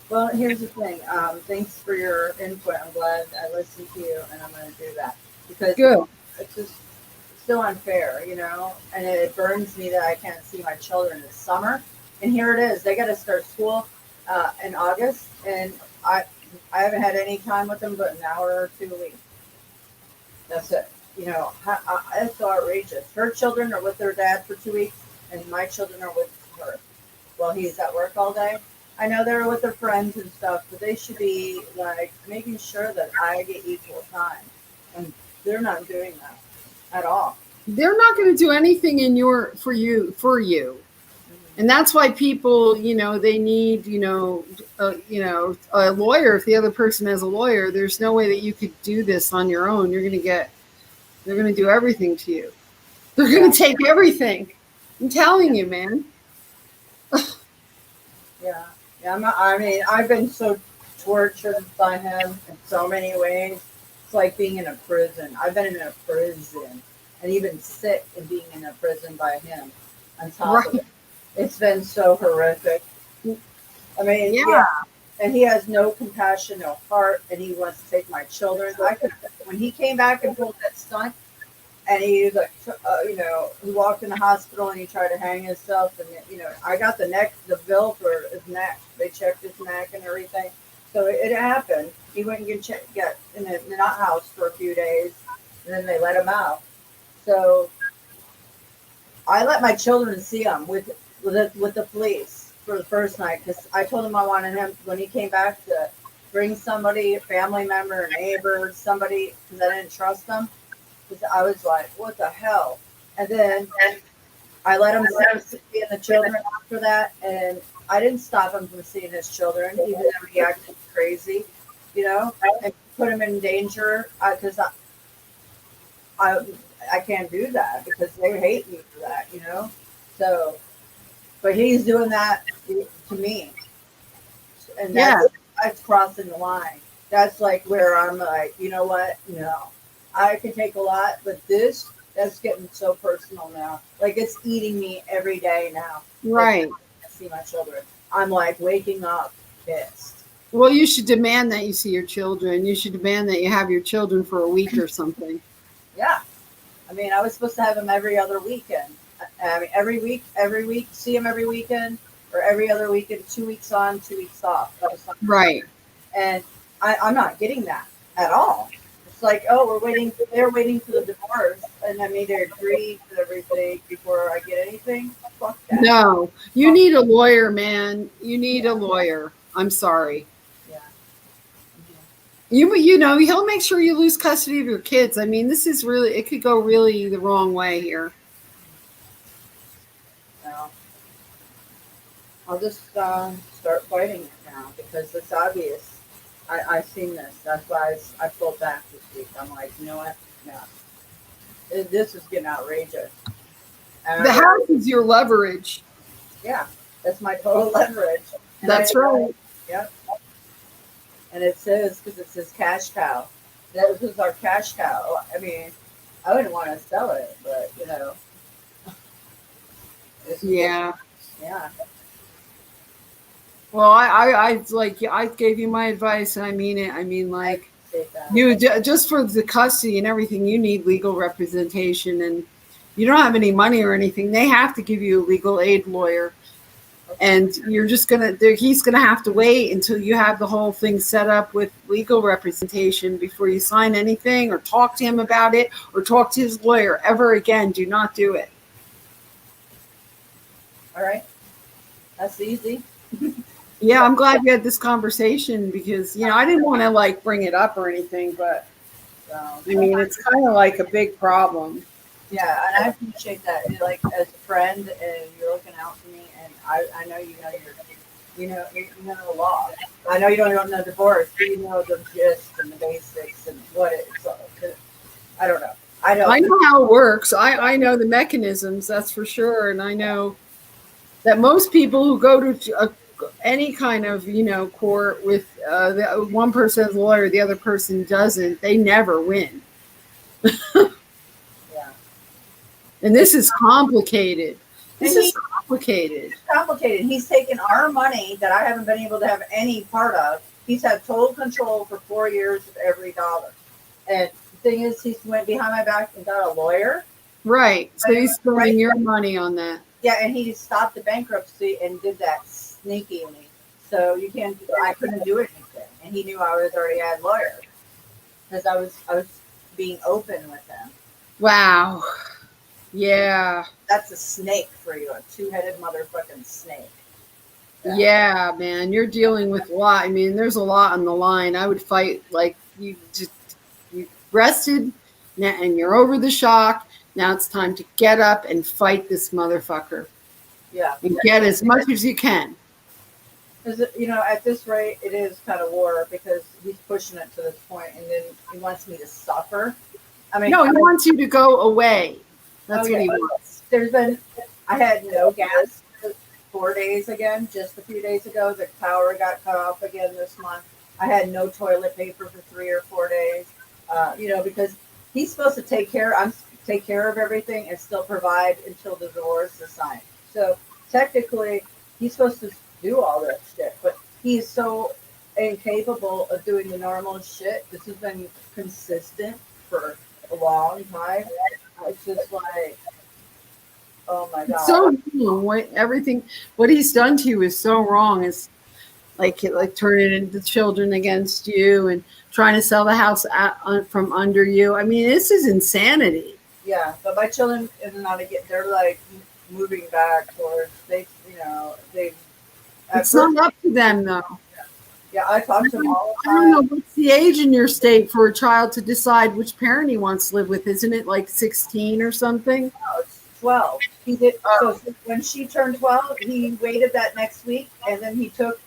Speaker 5: Well, here's the thing. Thanks for your input. I'm glad I listened to you, and I'm going to do that because
Speaker 4: Good.
Speaker 5: it's just so unfair, and it burns me that I can't see my children this summer. And here it is. They got to start school in August, and I haven't had any time with them but an hour or 2 a week. That's it. It's so outrageous. Her children are with their dad for 2 weeks, and my children are with her. Well, he's at work all day. I know they're with their friends and stuff, but they should be like making sure that I get equal time, and they're not doing that at all.
Speaker 4: They're not going to do anything for you.
Speaker 5: Mm-hmm.
Speaker 4: And that's why people, they need, a lawyer. If the other person has a lawyer, there's no way that you could do this on your own. They're going to do everything to you. They're going to take everything. I'm telling you, man.
Speaker 5: Yeah. Yeah. I mean, I've been so tortured by him in so many ways. It's like being in a prison. I've been in a prison and even sick and being in a prison by him on top of it. It's been so horrific. I mean, yeah. And he has no compassion, no heart, and he wants to take my children. When he came back and pulled that stunt, and he was like, he walked in the hospital and he tried to hang himself, and I got the bill for his neck. They checked his neck and everything, so it happened. He went and get in the nut house for a few days, and then they let him out. So I let my children see him with the police for the first night because I told him I wanted him when he came back to bring somebody, a family member, a neighbor, somebody, because I didn't trust them. Because I was like, what the hell? And then I let him see the children after that, and I didn't stop him from seeing his children, even though he acted crazy, and put him in danger because I can't do that because they hate me for that, So, but he's doing that to me, and that's crossing the line. That's like where I'm like, you know what? No, I can take a lot, but that's getting so personal now. Like it's eating me every day now.
Speaker 4: Right.
Speaker 5: Like, I see my children. I'm like waking up pissed.
Speaker 4: Well, you should demand that you see your children. You should demand that you have your children for a week or something.
Speaker 5: Yeah. I mean, I was supposed to have them every other weekend. I mean, every week, see them every weekend, or every other weekend, 2 weeks on, 2 weeks off.
Speaker 4: Right.
Speaker 5: And I'm not getting that at all. It's like, oh, they're waiting for the divorce, and I made her agree to everything before I get anything. Fuck that.
Speaker 4: No, you need a lawyer, man. You need a lawyer. I'm sorry.
Speaker 5: Yeah.
Speaker 4: He'll make sure you lose custody of your kids. I mean, this is really, it could go really the wrong way here.
Speaker 5: No. I'll just start fighting it now because it's obvious. I've seen this. That's why I pulled back this week. I'm like, you know what? No. This is getting outrageous. And
Speaker 4: The house is your leverage.
Speaker 5: Yeah. That's my total leverage. And
Speaker 4: That's right.
Speaker 5: Yep. And it says, because it says cash cow. That was our cash cow. I mean, I wouldn't want to sell it, but,
Speaker 4: Yeah.
Speaker 5: Yeah.
Speaker 4: Well, I gave you my advice, and I mean it. I mean, like, you just for the custody and everything, you need legal representation, and you don't have any money or anything. They have to give you a legal aid lawyer, and he's gonna have to wait until you have the whole thing set up with legal representation before you sign anything or talk to him about it or talk to his lawyer ever again. Do not do it.
Speaker 5: All right. That's easy.
Speaker 4: Yeah, I'm glad we had this conversation because, I didn't want to bring it up or anything, but I mean, it's kind of like a big problem.
Speaker 5: Yeah, and I appreciate that. Like as a friend, and you're looking out for me, and I know you know the law. I know you don't know divorce, but you know the gist and the basics and what it's. I don't know. I
Speaker 4: know how it works. I know the mechanisms, that's for sure, and I know that most people who go to any kind of court with the one person has a lawyer, the other person doesn't, they never win.
Speaker 5: Yeah.
Speaker 4: And this is complicated. It's complicated.
Speaker 5: He's taken our money that I haven't been able to have any part of. He's had total control for 4 years of every dollar. And the thing is, he went behind my back and got a lawyer.
Speaker 4: Right. So he's spending your money on that.
Speaker 5: Yeah, and he stopped the bankruptcy and did that sneakily. So I couldn't do anything. And he knew I already had lawyers. Because I was being open with him.
Speaker 4: Wow. Yeah.
Speaker 5: That's a snake for you, a two-headed motherfucking snake.
Speaker 4: Yeah, man, you're dealing with a lot. I mean, there's a lot on the line. I would fight you rested and you're over the shock. Now it's time to get up and fight this motherfucker.
Speaker 5: Yeah.
Speaker 4: and get as much as you can.
Speaker 5: Because, at this rate, it is kind of war because he's pushing it to this point, and then he wants me to suffer. I mean,
Speaker 4: No, he wants you to go away. That's what he wants.
Speaker 5: I had no gas for 4 days again, just a few days ago. The power got cut off again this month. I had no toilet paper for 3 or 4 days, because he's supposed to take care of everything and still provide until the divorce is signed. So technically, he's supposed to do all that shit, but he's so incapable of doing the normal shit. This has been consistent for a long time. It's just like, oh my god.
Speaker 4: So wrong. What he's done to you is so wrong. It's like turning into children against you and trying to sell the house from under you. I mean, this is insanity.
Speaker 5: Yeah, but my children they're like moving back towards they.
Speaker 4: It's not up to them though.
Speaker 5: Yeah, I talk to them all the
Speaker 4: I don't know
Speaker 5: time.
Speaker 4: what's the age in your state for a child to decide which parent he wants to live with. Isn't it like 16 or something?
Speaker 5: No, it's 12. He did so when she turned 12. He waited that next week, and then he took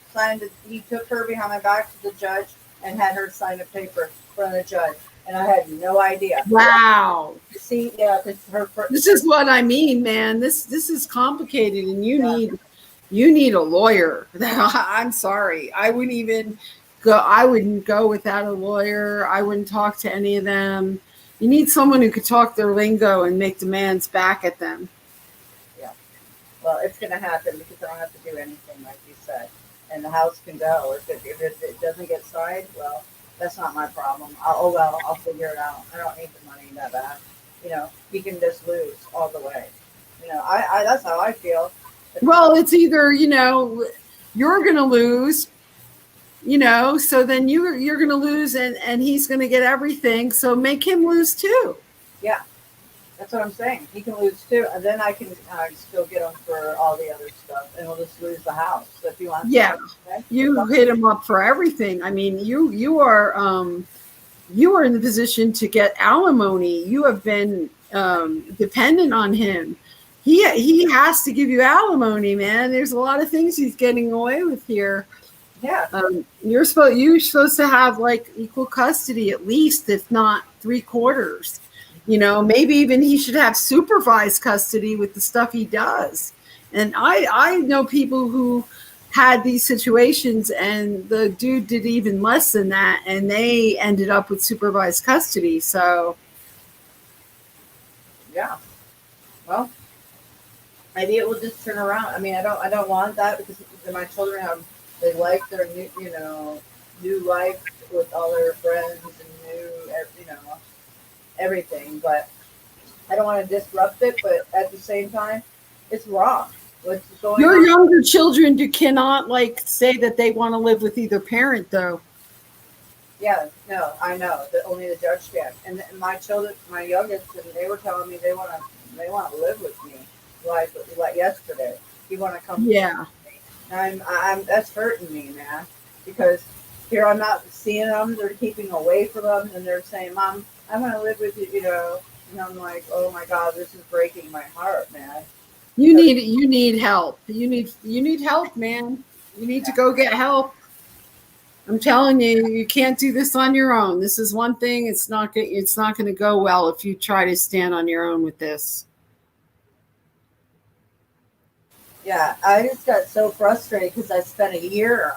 Speaker 5: her behind my back to the judge and had her sign a paper in front of the judge, and I had no idea.
Speaker 4: Wow.
Speaker 5: See, yeah, because
Speaker 4: This is what I mean, man. This is complicated, and you need a lawyer. I'm sorry. I wouldn't go without a lawyer. I wouldn't talk to any of them. You need someone who could talk their lingo and make demands back at them.
Speaker 5: Yeah. Well, it's going to happen because I don't have to do anything, like you said, and the house can go. If it doesn't get signed, well, that's not my problem. I'll figure it out. I don't need the money that bad. He can just lose all the way. I that's how I feel.
Speaker 4: Well, it's either, you're going to lose, so then you're going to lose and he's going to get everything. So make him lose too.
Speaker 5: Yeah, that's what I'm saying. He can lose too. And then I can still get him for all the other stuff, and we'll just lose the house. So if you want
Speaker 4: you hit him up for everything. I mean, you are in the position to get alimony. You have been dependent on him. He has to give you alimony, man. There's a lot of things he's getting away with here.
Speaker 5: Yeah.
Speaker 4: You're supposed to have like equal custody at least, if not 3/4. Maybe even he should have supervised custody with the stuff he does. And I know people who had these situations, and the dude did even less than that, and they ended up with supervised custody. So,
Speaker 5: yeah. Well, maybe it will just turn around. I mean, I don't want that because my children they like their new life with all their friends and everything. But I don't want to disrupt it. But at the same time, it's wrong. What's going
Speaker 4: your
Speaker 5: on?
Speaker 4: younger children cannot say that they want to live with either parent, though.
Speaker 5: Yeah, no, I know that only the judge can. And my children, my youngest, and they were telling me they want to live with me. Like yesterday, you want to come?
Speaker 4: Yeah.
Speaker 5: I'm that's hurting me, man, because here I'm not seeing them. They're keeping away from them, and they're saying, "Mom, I want to live with you," And I'm like, "Oh my God, this is breaking my heart, man."
Speaker 4: You need help. You need help, man. You need to go get help. I'm telling you, you can't do this on your own. This is one thing. It's not going to go well if you try to stand on your own with this.
Speaker 5: Yeah, I just got so frustrated because I spent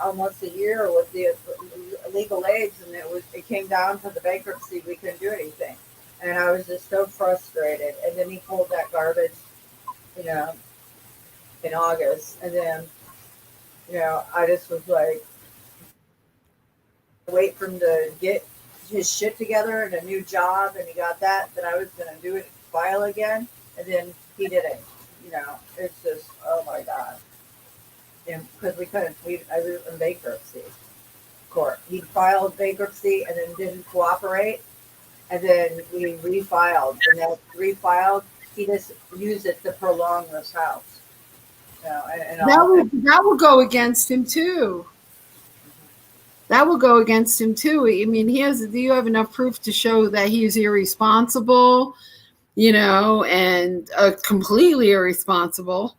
Speaker 5: almost a year with the legal aids, and it came down to the bankruptcy. We couldn't do anything, and I was just so frustrated. And then he pulled that garbage, in August, and then, I just was like, wait for him to get his shit together and a new job, and he got that. Then I was going to do it, file again, and then he didn't. It's just, oh my God. And because I was in bankruptcy court. He filed bankruptcy and then didn't cooperate. And then we refiled. And that refiled, he just used it to prolong this house.
Speaker 4: That will go against him too. That will go against him too. I mean, do you have enough proof to show that he is irresponsible? And completely irresponsible.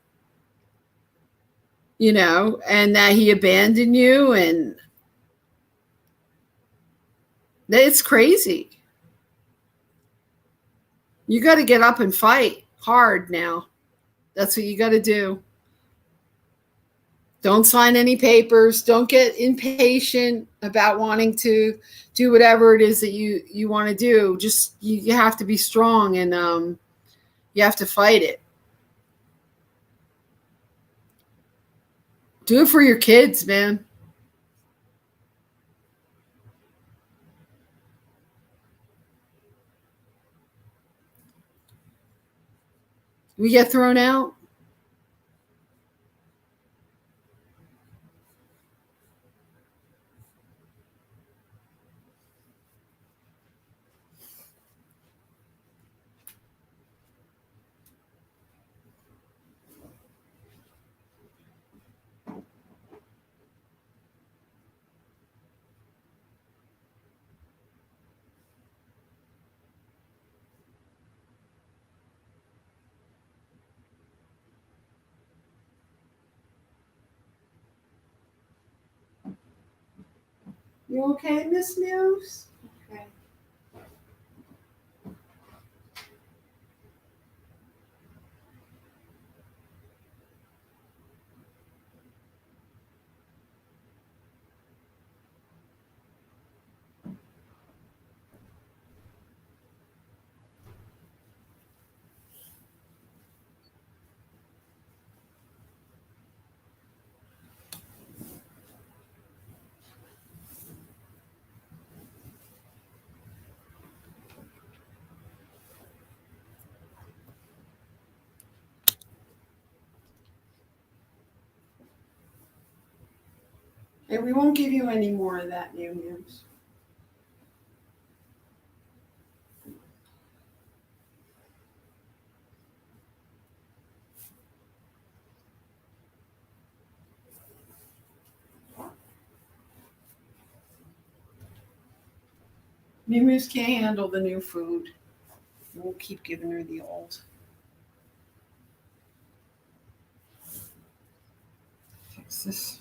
Speaker 4: you know, and that he abandoned you, and it's crazy. You got to get up and fight hard now. That's what you got to do. Don't sign any papers. Don't get impatient about wanting to do whatever it is that you want to do. Just you have to be strong, and you have to fight it. Do it for your kids, man. We get thrown out. You okay, Miss News? Okay. And we won't give you any more of that new news. Mimus can't handle the new food. We'll keep giving her the old. Fix this.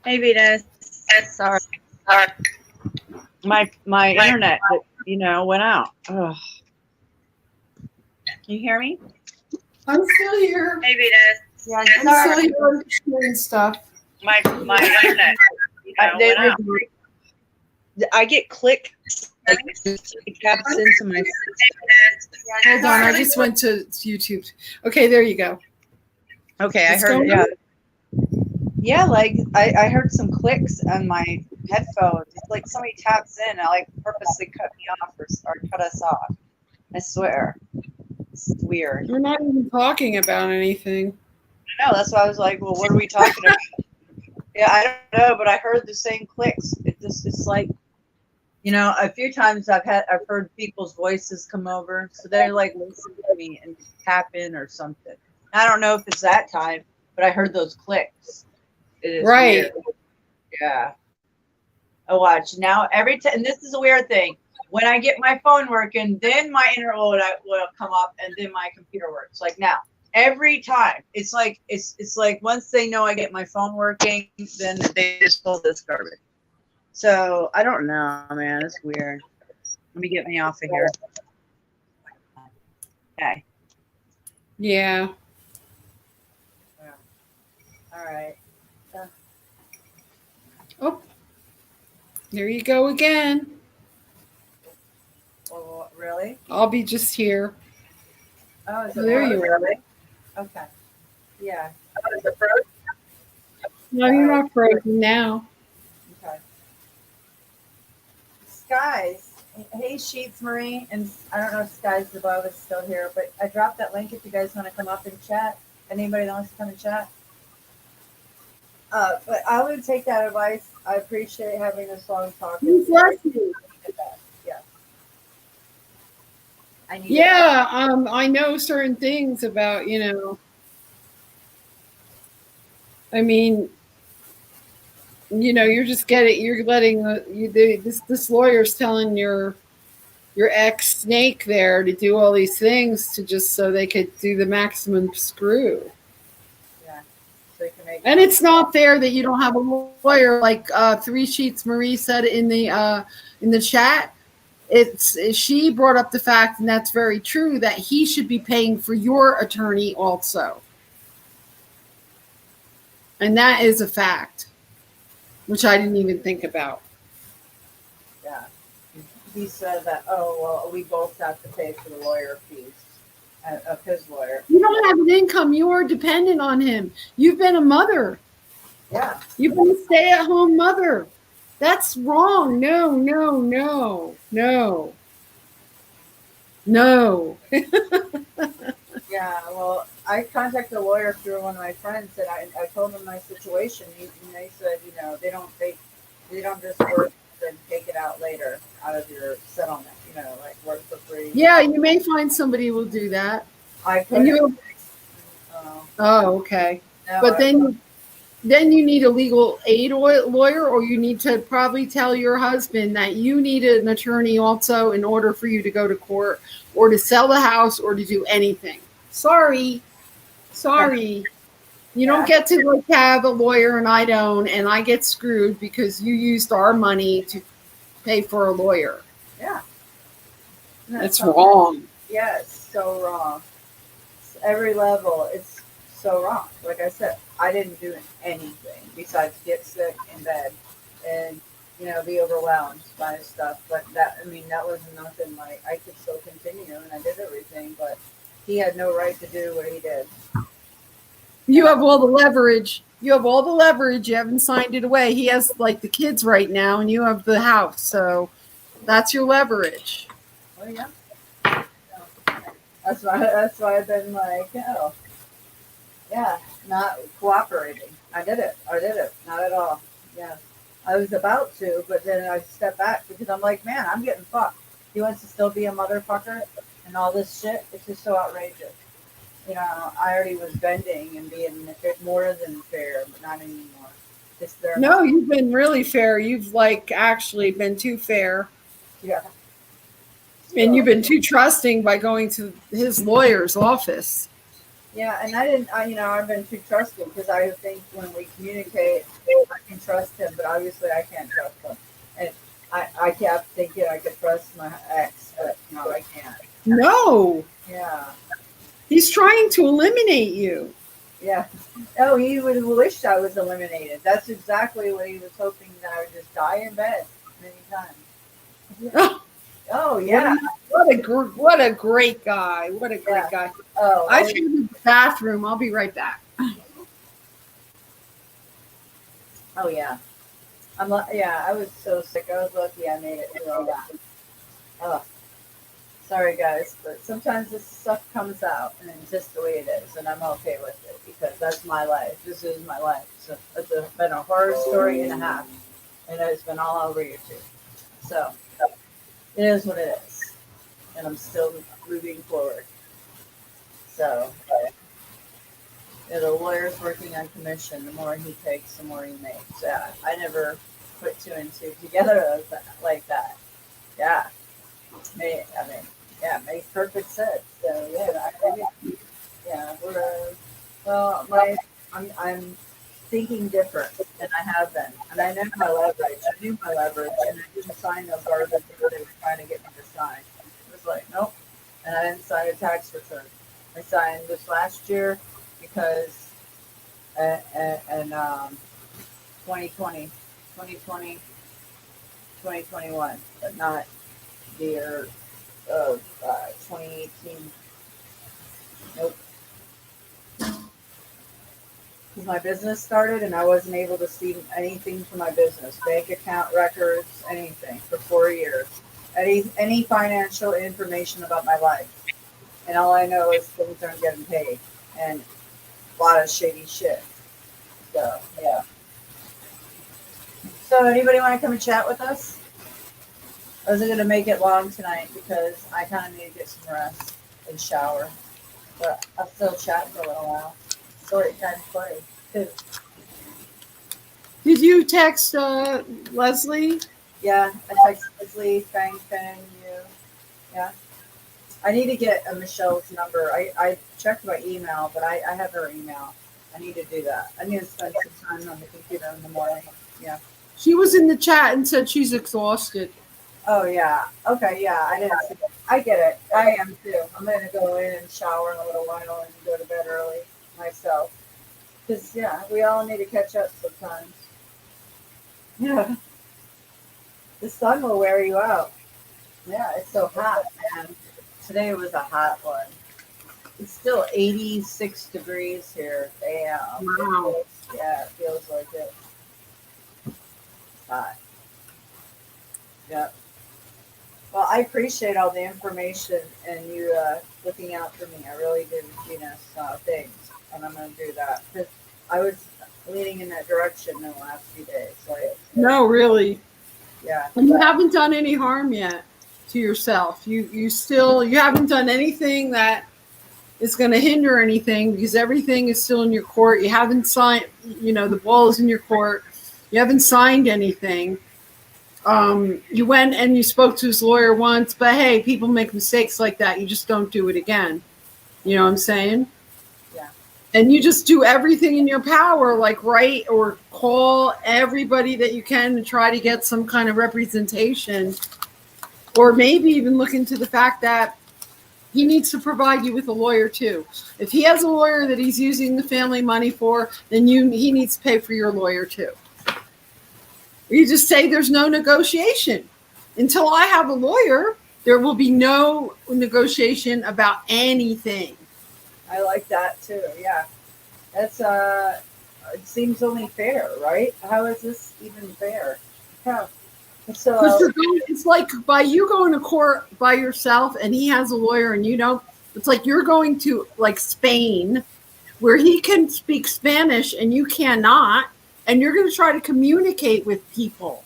Speaker 1: Hey, Venus. Sorry. My internet, went out. Ugh. Can you hear me?
Speaker 4: I'm still here.
Speaker 1: Hey, Venus.
Speaker 3: Yeah,
Speaker 4: I'm still here doing stuff.
Speaker 1: My internet, went out. I get clicks. Like, it taps into my.
Speaker 4: Hold on, I just went to YouTube. Okay, there you go.
Speaker 1: Okay,
Speaker 4: What's
Speaker 1: I heard.
Speaker 4: going
Speaker 1: Yeah.
Speaker 4: on?
Speaker 1: Yeah, like I heard some clicks on my headphones. It's like somebody taps in and like purposely cut me off or cut us off. I swear. It's weird.
Speaker 4: We're not even talking about anything.
Speaker 1: No, that's why I was like, well, what are we talking about? Yeah, I don't know, but I heard the same clicks. It's like,
Speaker 5: A few times I've heard people's voices come over, so they're like listening to me and tap in or something. I don't know if it's that time, but I heard those clicks. It is
Speaker 4: Right.
Speaker 5: weird. Yeah. I watch now every time, and this is a weird thing. When I get my phone working, then my internet will come up, and then my computer works. Like now, every time, it's like once they know I get my phone working, then they just pull this garbage. So I don't know, man. It's weird. Let me get me off of here. Okay.
Speaker 4: Yeah.
Speaker 5: All right.
Speaker 4: Oh, there you go again.
Speaker 5: Well, really?
Speaker 4: I'll be just here.
Speaker 5: Oh, is
Speaker 4: Oh,
Speaker 5: it
Speaker 4: there you are.
Speaker 5: really? Okay. Yeah.
Speaker 4: No, you're not frozen now.
Speaker 5: Okay. Skies. Hey, Sheets Marie, and I don't know if Skies above is still here, but I dropped that link if you guys want to come up and chat. Anybody that wants to come and chat? But I would take that advice. I appreciate having this long talk.
Speaker 4: Bless you.
Speaker 5: Yeah. I need
Speaker 4: Yeah, I know certain things about, I mean, you're just you're letting this lawyer's telling your ex snake there to do all these things to just so they could do the maximum screw.
Speaker 5: Yeah. So you can make
Speaker 4: And it's not fair that you don't have a lawyer like Three Sheets Marie said in the chat. She brought up the fact, and that's very true, that he should be paying for your attorney also. And that is a fact, which I didn't even think about.
Speaker 5: Yeah. He said that, oh, well, we both have to pay for the lawyer fees of his lawyer.
Speaker 4: You don't have an income. You are dependent on him. You've been a mother.
Speaker 5: Yeah.
Speaker 4: You've been a stay-at-home mother. That's wrong. No, no, no, no. No.
Speaker 5: Yeah, well, I contacted a lawyer through one of my friends, and I told them my situation, and they said, they don't just work and take it out later out of your settlement, like work for free.
Speaker 4: Yeah, you may find somebody who will do that.
Speaker 5: I
Speaker 4: And
Speaker 5: couldn't.
Speaker 4: oh, okay.
Speaker 5: No,
Speaker 4: But then you need a legal aid lawyer, or you need to probably tell your husband that you need an attorney also in order for you to go to court or to sell the house or to do anything. Sorry. You don't get to have a lawyer and I don't, and I get screwed because you used our money to pay for a lawyer.
Speaker 5: Yeah.
Speaker 4: That's wrong.
Speaker 5: Yeah, it's so wrong. Every level, it's so wrong. Like I said, I didn't do anything besides get sick in bed and be overwhelmed by stuff. But that was nothing. Like I could still continue, and I did everything, but he had no right to do what he did.
Speaker 4: You have all the leverage. You haven't signed it away. He has the kids right now, and you have the house. So that's your leverage.
Speaker 5: Oh yeah. That's why I've been like, yeah, not cooperating. I did it. Not at all. Yeah. I was about to, but then I stepped back because I'm like, man, I'm getting fucked. He wants to still be a motherfucker and all this shit. It's just so outrageous. I already was bending and being more than fair, but not anymore.
Speaker 4: No, you've been really fair. You've actually been too fair.
Speaker 5: Yeah.
Speaker 4: And you've been too trusting by going to his lawyer's office.
Speaker 5: Yeah, and I've been too trusting because I think when we communicate, I can trust him, but obviously I can't trust him. And I kept thinking I could trust my ex, but no, I can't.
Speaker 4: No.
Speaker 5: Yeah.
Speaker 4: He's trying to eliminate you.
Speaker 5: Yeah. Oh, he would wish I was eliminated. That's exactly what he was hoping, that I would just die in bed many times. Oh yeah.
Speaker 4: What a great guy. What a great guy.
Speaker 5: Oh,
Speaker 4: I should go to the bathroom. I'll be right back.
Speaker 5: Oh yeah. I was so sick. I was lucky I made it through all that. Oh. Sorry, guys, but sometimes this stuff comes out, and it's just the way it is, and I'm okay with it because that's my life. This is my life. So been a horror story and a half, and it's been all over YouTube. So it is what it is, and I'm still moving forward. So the lawyer's working on commission. The more he takes, the more he makes. Yeah, I never put two and two together like that. Yeah, I mean, yeah, it makes perfect sense. So yeah, yeah, well, I'm thinking different than I have been, and I know my leverage. I knew my leverage, and I didn't sign no garbage that they were trying to get me to sign. It was like nope, and I didn't sign a tax return. I signed this last year because and 2020, 2020, 2021, but not the year of 2018. Nope. Because my business started and I wasn't able to see anything from my business, bank account records, anything for 4 years. Any financial information about my life. And all I know is things aren't getting paid and a lot of shady shit. So, yeah. So, anybody want to come and chat with us? I wasn't going to make it long tonight because I kind of need to get some rest and shower. But I'll still chat for a little while. Story time funny, too.
Speaker 4: Did you text Leslie?
Speaker 5: Yeah, I texted Leslie, thanking you. Yeah. I need to get Michelle's number. I checked my email, but I have her email. I need to do that. I need to spend some time on the computer in the morning. Yeah.
Speaker 4: She was in the chat and said she's exhausted.
Speaker 5: Oh, yeah. Okay, yeah. I didn't see it. I get it. I am too. I'm going to go in and shower in a little while and go to bed early myself. Because, yeah, we all need to catch up sometimes. Yeah. The sun will wear you out. Yeah, it's so hot, man. Today was a hot one. It's still 86 degrees here. Damn.
Speaker 4: Wow.
Speaker 5: Yeah, it feels like it. It's hot. Yeah. Well, I appreciate all the information and you looking out for me. I really did, things, and I'm going to do that. 'Cause I was leaning in that direction in the last few days. So
Speaker 4: No, really.
Speaker 5: yeah.
Speaker 4: And you haven't done any harm yet to yourself. You haven't done anything that is going to hinder anything because everything is still in your court. You haven't signed, the ball is in your court. You haven't signed anything. You went and you spoke to his lawyer once, but hey, people make mistakes like that. You just don't do it again. You know what I'm saying?
Speaker 5: Yeah.
Speaker 4: And you just do everything in your power, like write or call everybody that you can to try to get some kind of representation, or maybe even look into the fact that he needs to provide you with a lawyer too. If he has a lawyer that he's using the family money for, then he needs to pay for your lawyer too. You just say there's no negotiation. Until I have a lawyer, there will be no negotiation about anything.
Speaker 5: I like that too. Yeah. That's it seems only fair, right? How is this even fair? Yeah. So
Speaker 4: It's like by you going to court by yourself and he has a lawyer and you don't, it's like you're going to like Spain where he can speak Spanish and you cannot, and you're going to try to communicate with people.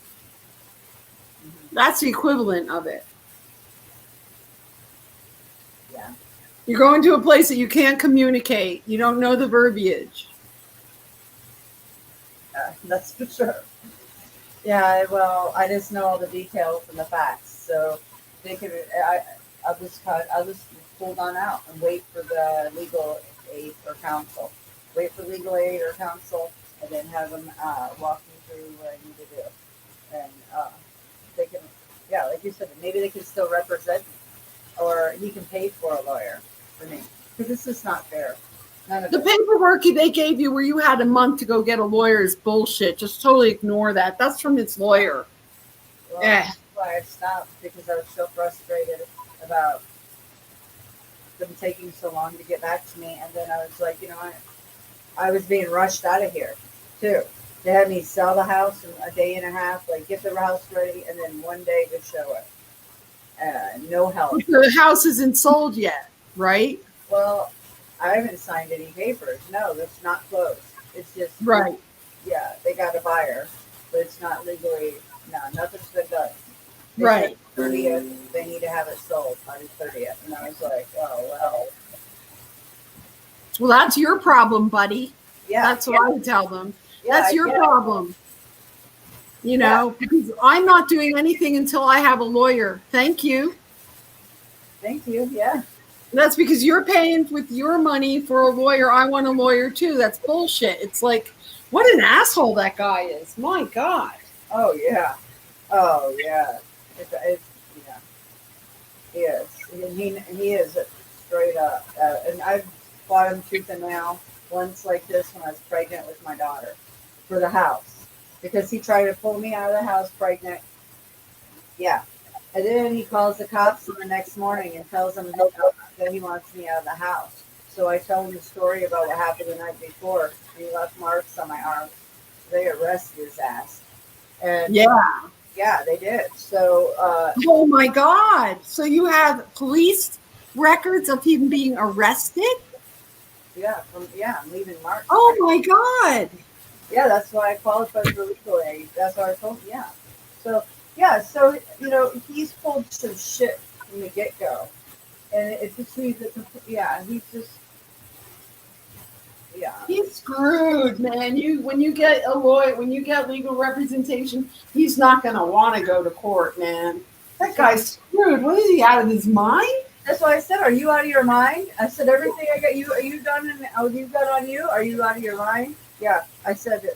Speaker 4: That's the equivalent of it.
Speaker 5: yeah.
Speaker 4: You're going to a place that you can't communicate. You don't know the verbiage.
Speaker 5: That's for sure. Yeah, well, I just know all the details and the facts, so they could. I'll just hold on out and wait for the legal aid or counsel. Wait for legal aid or counsel, and then have them walk me through what I need to do. And they can, yeah, like you said, maybe they can still represent me, or he can pay for a lawyer for me, because this is not fair.
Speaker 4: The paperwork they gave you where you had a month to go get a lawyer is bullshit. Just totally ignore that. That's from his lawyer.
Speaker 5: Well, that's why I stopped, because I was so frustrated about them taking so long to get back to me. And then I was like, I was being rushed out of here too. They had me sell the house in a day and a half, like get the house ready, and then one day to show it. No help.
Speaker 4: The house isn't sold yet, right?
Speaker 5: Well, I haven't signed any papers. No, that's not closed. It's just
Speaker 4: Right.
Speaker 5: Yeah, they got a buyer, but it's not legally. No, nothing's been done. They
Speaker 4: Right.
Speaker 5: said 30th, they need to have it sold by the 30th, and I was like, oh well.
Speaker 4: Well, that's your problem, buddy.
Speaker 5: Yeah,
Speaker 4: That's what I would tell them.
Speaker 5: yeah,
Speaker 4: That's
Speaker 5: I
Speaker 4: your
Speaker 5: get it.
Speaker 4: problem. You know, because I'm not doing anything until I have a lawyer. Thank you.
Speaker 5: Thank you. Yeah,
Speaker 4: That's because you're paying with your money for a lawyer. I want a lawyer too. That's bullshit. It's like, what an asshole that guy is. My God.
Speaker 5: oh yeah, oh yeah. It's yeah, he is. He is straight up. And I've fought him tooth and nail once like this when I was pregnant with my daughter for the house because he tried to pull me out of the house pregnant. Yeah. And then he calls the cops the next morning and tells them that he wants me out of the house. So I tell him the story about what happened the night before. He left marks on my arm. They arrested his ass. And yeah, they did. So
Speaker 4: Oh my God. So you have police records of him being arrested?
Speaker 5: I'm leaving March.
Speaker 4: Oh my God.
Speaker 5: Yeah, that's why I qualified for legal aid. That's why I told him, yeah. So yeah, so he's pulled some shit from the get go. And it just means that he's just
Speaker 4: He's screwed, man. When you get a lawyer, when you get legal representation, he's not going to want to go to court, man. That guy's screwed. What is he, out of his mind?
Speaker 5: That's why I said, "Are you out of your mind?" I said, "Everything I got you. Are you done? You've got on you. Are you out of your mind?" Yeah, I said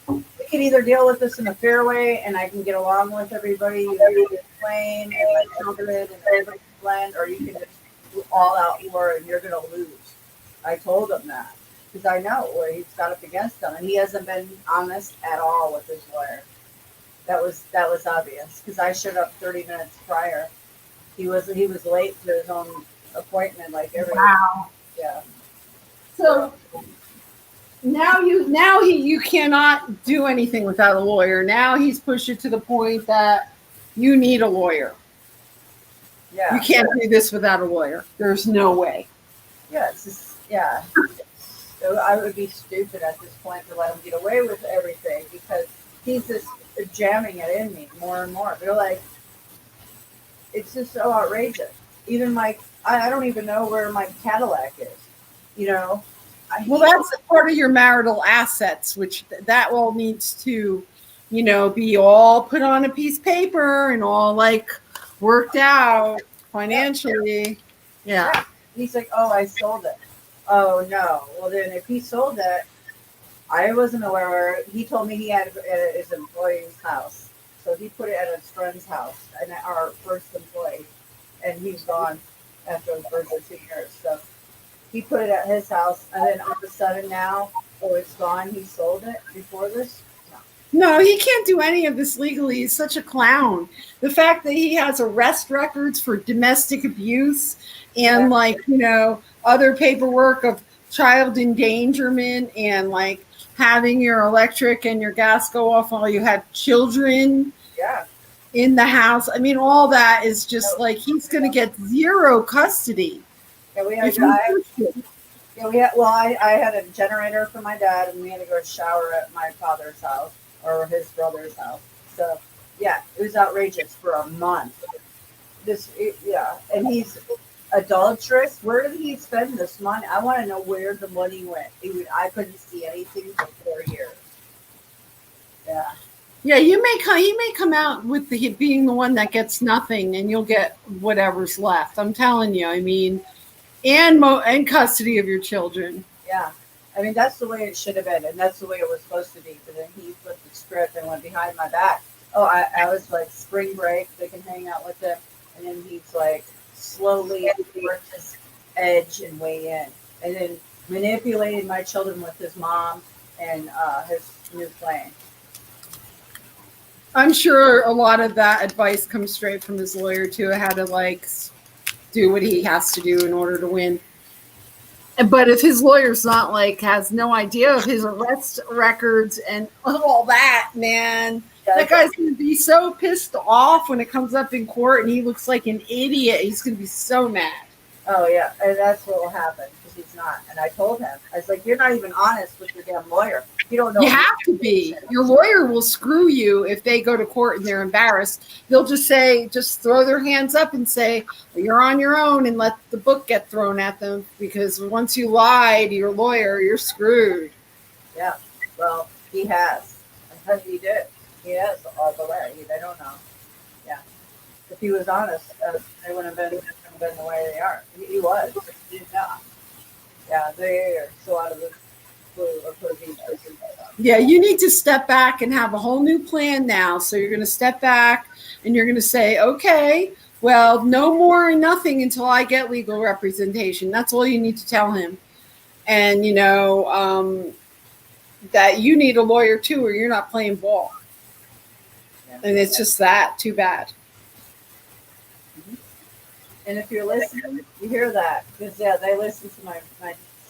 Speaker 5: we can either deal with this in a fair way, and I can get along with everybody, plain and my children and everybody blend, or you can just do all out war and you're gonna lose. I told him that because I know where he's got up against him, and he hasn't been honest at all with his lawyer. That was obvious because I showed up 30 minutes prior. He was late to his own appointment, like every yeah.
Speaker 4: So you cannot do anything without a lawyer. Now he's pushed it to the point that you need a lawyer.
Speaker 5: Yeah.
Speaker 4: You can't do this without a lawyer. There's no way.
Speaker 5: Yeah, it's just, yeah. So I would be stupid at this point to let him get away with everything because he's just jamming it in me more and more. They're like, it's just so outrageous. Even I don't even know where my Cadillac is. Well,
Speaker 4: that's part of your marital assets, which that all needs to, be all put on a piece of paper and all like worked out financially. Yeah.
Speaker 5: He's like, oh, I sold it. Oh, no. Well, then if he sold it, I wasn't aware. He told me he had it at his employee's house. So he put it at his friend's house, and our first employee, and he's gone after the first 2 years. So he put it at his house, and then all of a sudden now, it's gone. He sold it before this.
Speaker 4: No, he can't do any of this legally. He's such a clown. The fact that he has arrest records for domestic abuse and other paperwork of child endangerment and like having your electric and your gas go off while you had children in the house. I mean, all that is just like he's going to get zero custody.
Speaker 5: Yeah, we had I had a generator for my dad, and we had to go shower at my father's house or his brother's house. So, yeah, it was outrageous for a month. And he's adulterous. Where did he spend this money? I want to know where the money went. I couldn't see anything for 4 years. Yeah.
Speaker 4: Yeah, he may come out with being the one that gets nothing, and you'll get whatever's left. I'm telling you. I mean, and custody of your children.
Speaker 5: Yeah. I mean, that's the way it should have been, and that's the way it was supposed to be. But then he flipped the script and went behind my back. Oh, I was like, spring break, they can hang out with him. And then he's like, slowly work his edge and weigh in. And then manipulated my children with his mom and his new plane.
Speaker 4: I'm sure a lot of that advice comes straight from his lawyer, too, how to, do what he has to do in order to win. But if his lawyer's not has no idea of his arrest records and all that, man, That guy's going to be so pissed off when it comes up in court and he looks like an idiot. He's going to be so mad.
Speaker 5: Oh yeah, and that's what will happen because he's not. And I told him, I was like, "You're not even honest with your damn lawyer. You don't know."
Speaker 4: You have to be. Your lawyer will screw you if they go to court and they're embarrassed. They'll just throw their hands up and say, well, you're on your own, and let the book get thrown at them, because once you lie to your lawyer, you're screwed.
Speaker 5: Yeah. Well, he has. He did. He has all the way. They don't know. Yeah. If he was honest, they wouldn't have been the way they are. He was. He did not. Yeah, they are so out of the blue of who he is.
Speaker 4: Yeah, you need to step back and have a whole new plan now. So you're going to step back and you're going to say, okay, well, no more and nothing until I get legal representation. That's all you need to tell him. And, that you need a lawyer too, or you're not playing ball.
Speaker 5: Yeah.
Speaker 4: And it's just that. Too bad.
Speaker 5: And if you're listening, you hear that. Because, they listen to my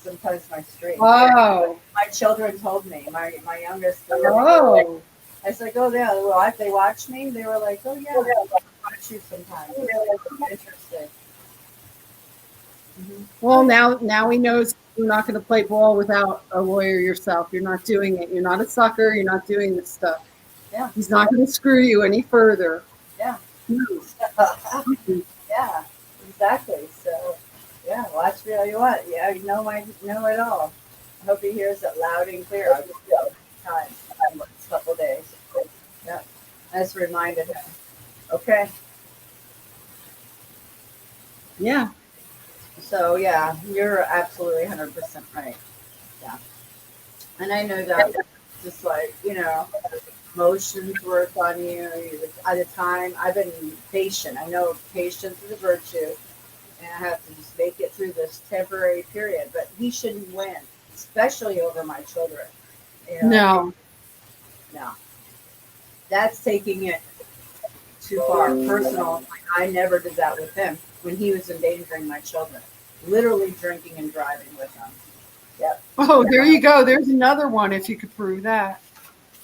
Speaker 5: sometimes my stream.
Speaker 4: Oh.
Speaker 5: My children told me, my youngest.
Speaker 4: Oh.
Speaker 5: I was like, oh, yeah. Well, if they watch me, they were like, oh, yeah, I'll watch you sometimes. Interesting. Mm-hmm.
Speaker 4: Well, now he knows you're not going to play ball without a lawyer yourself. You're not doing it. You're not a sucker. You're not doing this stuff.
Speaker 5: Yeah.
Speaker 4: He's not going to screw you any further.
Speaker 5: Yeah.
Speaker 4: No.
Speaker 5: Yeah, exactly. So, yeah, watch me all you want. Yeah, you know it all. I hope he hears it loud and clear. I'll just go time a couple days. Yeah, I just reminded him. Okay.
Speaker 4: Yeah.
Speaker 5: So yeah, you're absolutely 100% right. Yeah, and I know that just like emotions work on you. At a time, I've been patient. I know patience is a virtue, and I have to just make it through this temporary period. But he shouldn't win, especially over my children.
Speaker 4: No.
Speaker 5: No, that's taking it too far. Personal. I never did that with him when he was endangering my children, literally drinking and driving with them. Yep.
Speaker 4: Oh, there you go. There's another one if you could prove that.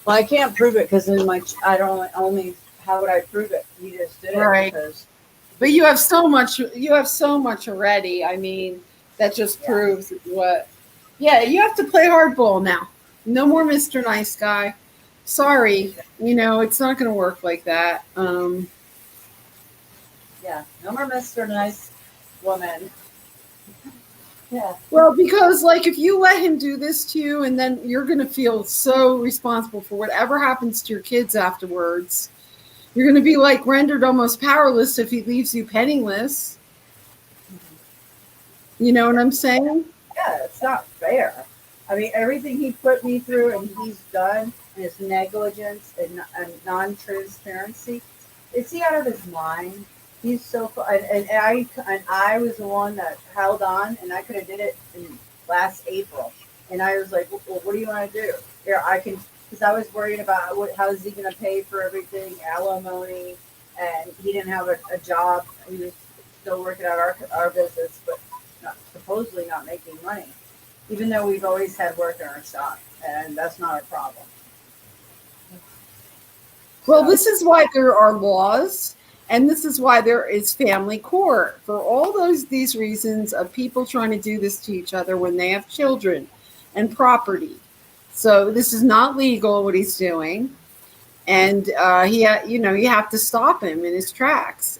Speaker 5: Well, I can't prove it because I don't only. How would I prove it? He just did it
Speaker 4: Right.
Speaker 5: because.
Speaker 4: But you have so much. You have so much already. I mean, that just proves what. Yeah, you have to play hardball now. No more Mr. Nice Guy. Sorry, it's not going to work like that.
Speaker 5: Yeah, no more Mr. Nice Woman. Yeah.
Speaker 4: Well, because if you let him do this to you, and then you're going to feel so responsible for whatever happens to your kids afterwards. You're going to be rendered almost powerless if he leaves you penniless. You know what I'm saying?
Speaker 5: Yeah, it's not fair. I mean, everything he put me through and he's done, and his negligence and non-transparency, is he out of his mind? He's so, and I was the one that held on, and I could have did it in last April, and I was like, well, what do you want to do? Here, I can, because I was worried about how is he going to pay for everything, alimony, and he didn't have a job. He was still working at our business, but supposedly not making money, even though we've always had work in our shop, and that's not a problem.
Speaker 4: Well, this is why there are laws, and this is why there is family court, for all these reasons of people trying to do this to each other when they have children and property. So this is not legal what he's doing, and you have to stop him in his tracks.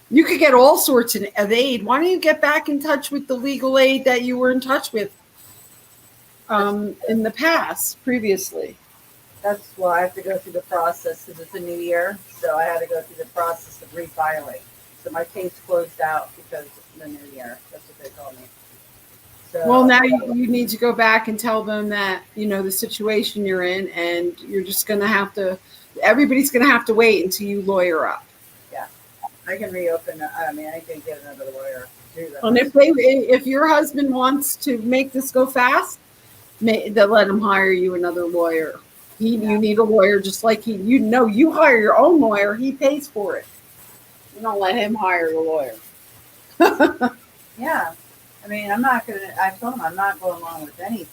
Speaker 4: You could get all sorts of aid. Why don't you get back in touch with the legal aid that you were in touch with in the past, previously?
Speaker 5: That's why I have to go through the process because it's a new year. So I had to go through the process of refiling. So my case closed out because of the new year. That's what they told me. So,
Speaker 4: well, now you need to go back and tell them that, the situation you're in, and you're just going to have to, everybody's going to have to wait until you lawyer up.
Speaker 5: Yeah. I can reopen. I can get another lawyer to do that.
Speaker 4: And if your husband wants to make this go fast, they'll let him hire you another lawyer. You need a lawyer just like you hire your own lawyer. He pays for it. You don't let him hire a lawyer.
Speaker 5: Yeah. I'm not going to, I told him I'm not going along with anything.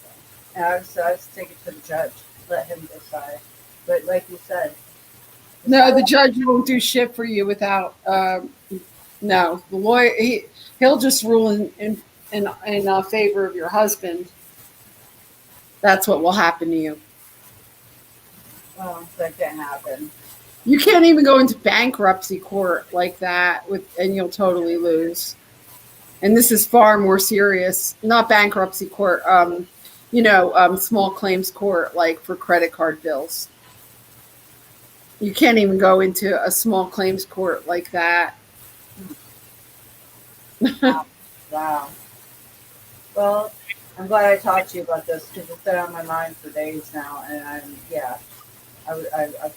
Speaker 5: And so I just take it to the judge, let him decide. But like you said,
Speaker 4: No, the judge won't do shit for you without. No, the lawyer he'll just rule in favor of your husband. That's what will happen to you.
Speaker 5: well, that can't happen.
Speaker 4: You can't even go into bankruptcy court like that and you'll totally lose. And this is far more serious. Not bankruptcy court. Small claims court, like for credit card bills. You can't even go into a small claims court like that.
Speaker 5: Wow. Well, I'm glad I talked to you about this because it's been on my mind for days now, and I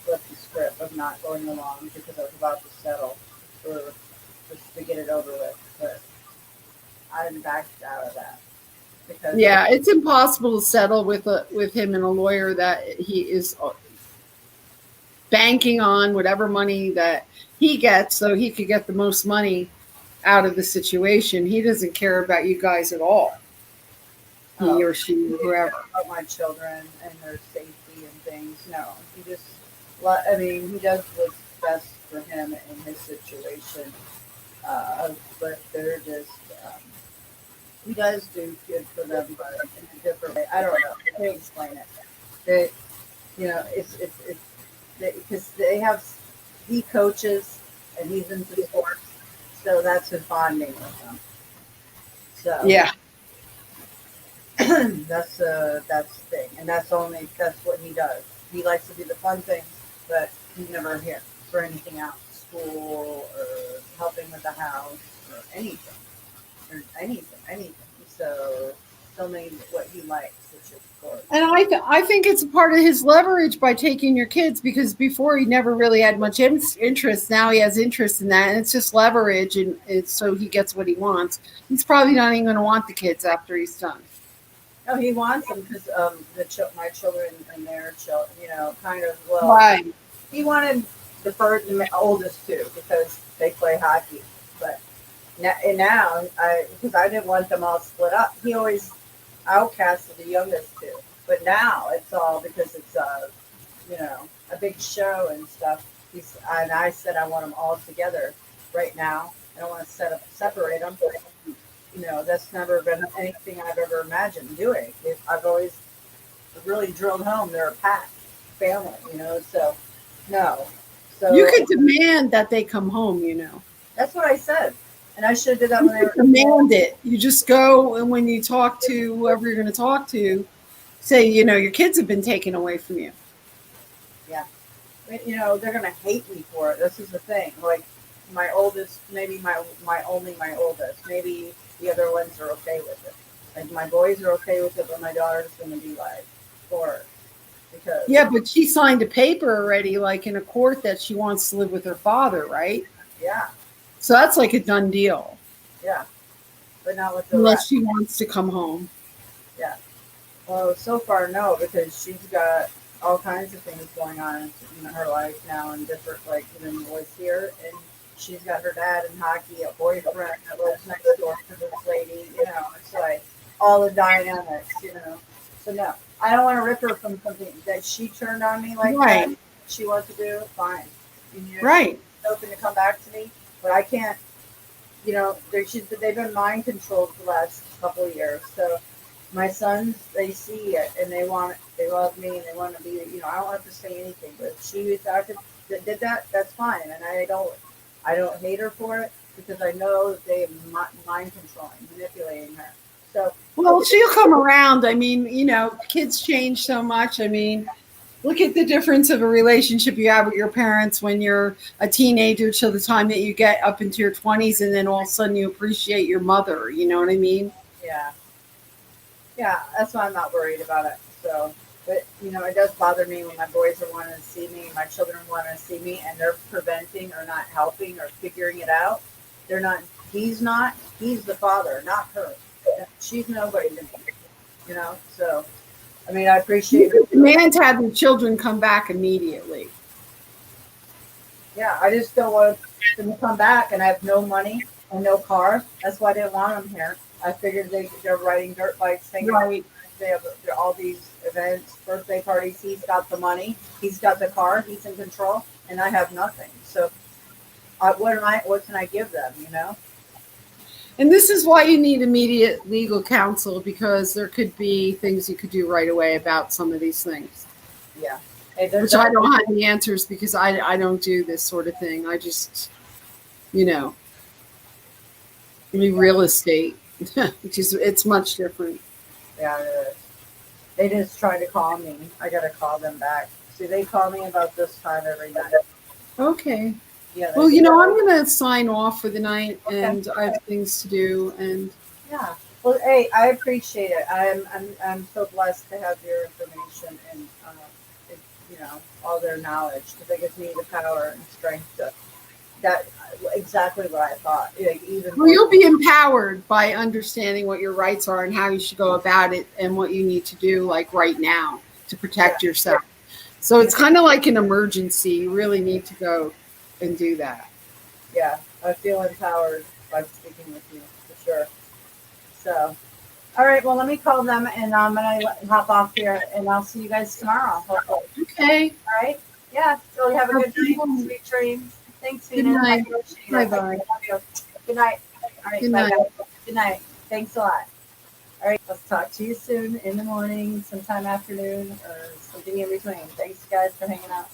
Speaker 5: flipped the script of not going along because I was about to settle for just to get it over with, but I backed out of that because
Speaker 4: Yeah, it's impossible to settle with him and a lawyer that he is banking on whatever money that he gets so he could get the most money out of the situation. He doesn't care about you guys at all. He or she, whoever.
Speaker 5: About my children and their safety and things. No, he just, he does what's best for him in his situation. But they're just, he does do good for them, but in a different way. I don't know. I can't explain it. They, it's because he coaches and he's into sports, so that's his bonding with them. So
Speaker 4: Yeah.
Speaker 5: that's the thing, and that's what he does. He likes to do the fun things, but he's never here for anything else, school or helping with the house or anything. So tell me what he likes, which is sports.
Speaker 4: And I think it's a part of his leverage by taking your kids, because before he never really had much interest. Now he has interest in that, and it's just leverage, and it's so he gets what he wants. He's probably not even going to want the kids after he's done.
Speaker 5: No, he wants them because my children and their children, kind of
Speaker 4: Right.
Speaker 5: He wanted the first, the oldest two because they play hockey, but now because I didn't want them all split up. He always outcasted the youngest two, but now it's all because it's a big show and stuff. And I said I want them all together right now. I don't want to separate them. That's never been anything I've ever imagined doing. I've always really drilled home they're a pack family, so no. So
Speaker 4: You could demand that they come home,
Speaker 5: that's what I said. And I should have did that when they were
Speaker 4: demand it. You just go, and when you talk to whoever you're going to talk to, say, your kids have been taken away from you.
Speaker 5: Yeah. They're going to hate me for it. This is the thing. Like my oldest, maybe my oldest, maybe the other ones are okay with it. Like my boys are okay with it, but my daughter's going to be like, for it. Because
Speaker 4: Yeah, but she signed a paper already, like in a court, that she wants to live with her father, right?
Speaker 5: yeah,
Speaker 4: So that's like a done deal.
Speaker 5: yeah. But not with the
Speaker 4: Unless
Speaker 5: rest.
Speaker 4: she wants to come home.
Speaker 5: Yeah. Well, so far, no, because she's got all kinds of things going on in her life now, and different, like, even was here, and she's got her dad in hockey, a boyfriend that lives next door to this lady, it's like all the dynamics, So, no, I don't want to rip her from something that she turned on me like
Speaker 4: Right.
Speaker 5: that. She wants to do, fine.
Speaker 4: Right.
Speaker 5: She's open to come back to me, but I can't, they've been mind controlled for the last couple of years, so my sons, they see it and they love me and they want to be, I don't have to say anything, but if she did that, that's fine. And I don't hate her for it because I know that they mind controlling, manipulating her. So,
Speaker 4: Well, she'll come around. I mean, kids change so much. I mean, look at the difference of a relationship you have with your parents when you're a teenager till the time that you get up into your 20s, and then all of a sudden you appreciate your mother. You know what I mean?
Speaker 5: yeah, that's why I'm not worried about it. So, but it does bother me when my boys are wanting to see me, my children want to see me, and they're preventing or not helping or figuring it out. They're not. He's the father, not her. She's nobody to me. So, I mean, I appreciate
Speaker 4: You demand to have your children come back immediately.
Speaker 5: Yeah, I just don't want them to come back and I have no money and no car. That's why I didn't want them here. I figured they're riding dirt bikes, hanging out,
Speaker 4: Right.
Speaker 5: They have all these events, birthday parties. He's got the money. He's got the car. He's in control, and I have nothing. So, what can I give them? You know?
Speaker 4: And this is why you need immediate legal counsel, because there could be things you could do right away about some of these things.
Speaker 5: Yeah. Hey, there's
Speaker 4: Which I don't have the answers, because I don't do this sort of thing. I just, you know, real estate, which is, it's much different.
Speaker 5: Yeah, it is. They just tried to call me. I gotta call them back. See, they call me about this time every night.
Speaker 4: Okay.
Speaker 5: Yeah.
Speaker 4: Well, you know, I'm going to sign off for the night,
Speaker 5: Okay.
Speaker 4: and I have things to do. And
Speaker 5: Yeah. Well, hey, I appreciate it. I'm so blessed to have your information and you know, all their knowledge, because it gives me the power and strength to that exactly what I thought. Like, even
Speaker 4: well, you'll be empowered by understanding what your rights are and how you should go about it, and what you need to do, like right now, to protect yourself. So it's kind of like an emergency. You really need to go and do that.
Speaker 5: Yeah, I feel empowered by speaking with you for sure. So, all right. Well, let me call them, and I'm gonna hop off here, and I'll see you guys tomorrow. Hopefully.
Speaker 4: Okay.
Speaker 5: All right. Yeah. So have a good
Speaker 4: Okay.
Speaker 5: night. Sweet dreams. Thanks,
Speaker 4: Good
Speaker 5: Venus.
Speaker 4: night.
Speaker 5: I appreciate it.
Speaker 4: Bye-bye.
Speaker 5: I love you. Good night. All right.
Speaker 4: Good
Speaker 5: Bye,
Speaker 4: night.
Speaker 5: guys. Good night. Thanks a lot. All right. Let's talk to you soon in the morning, sometime afternoon, or something in between. Thanks, guys, for hanging out.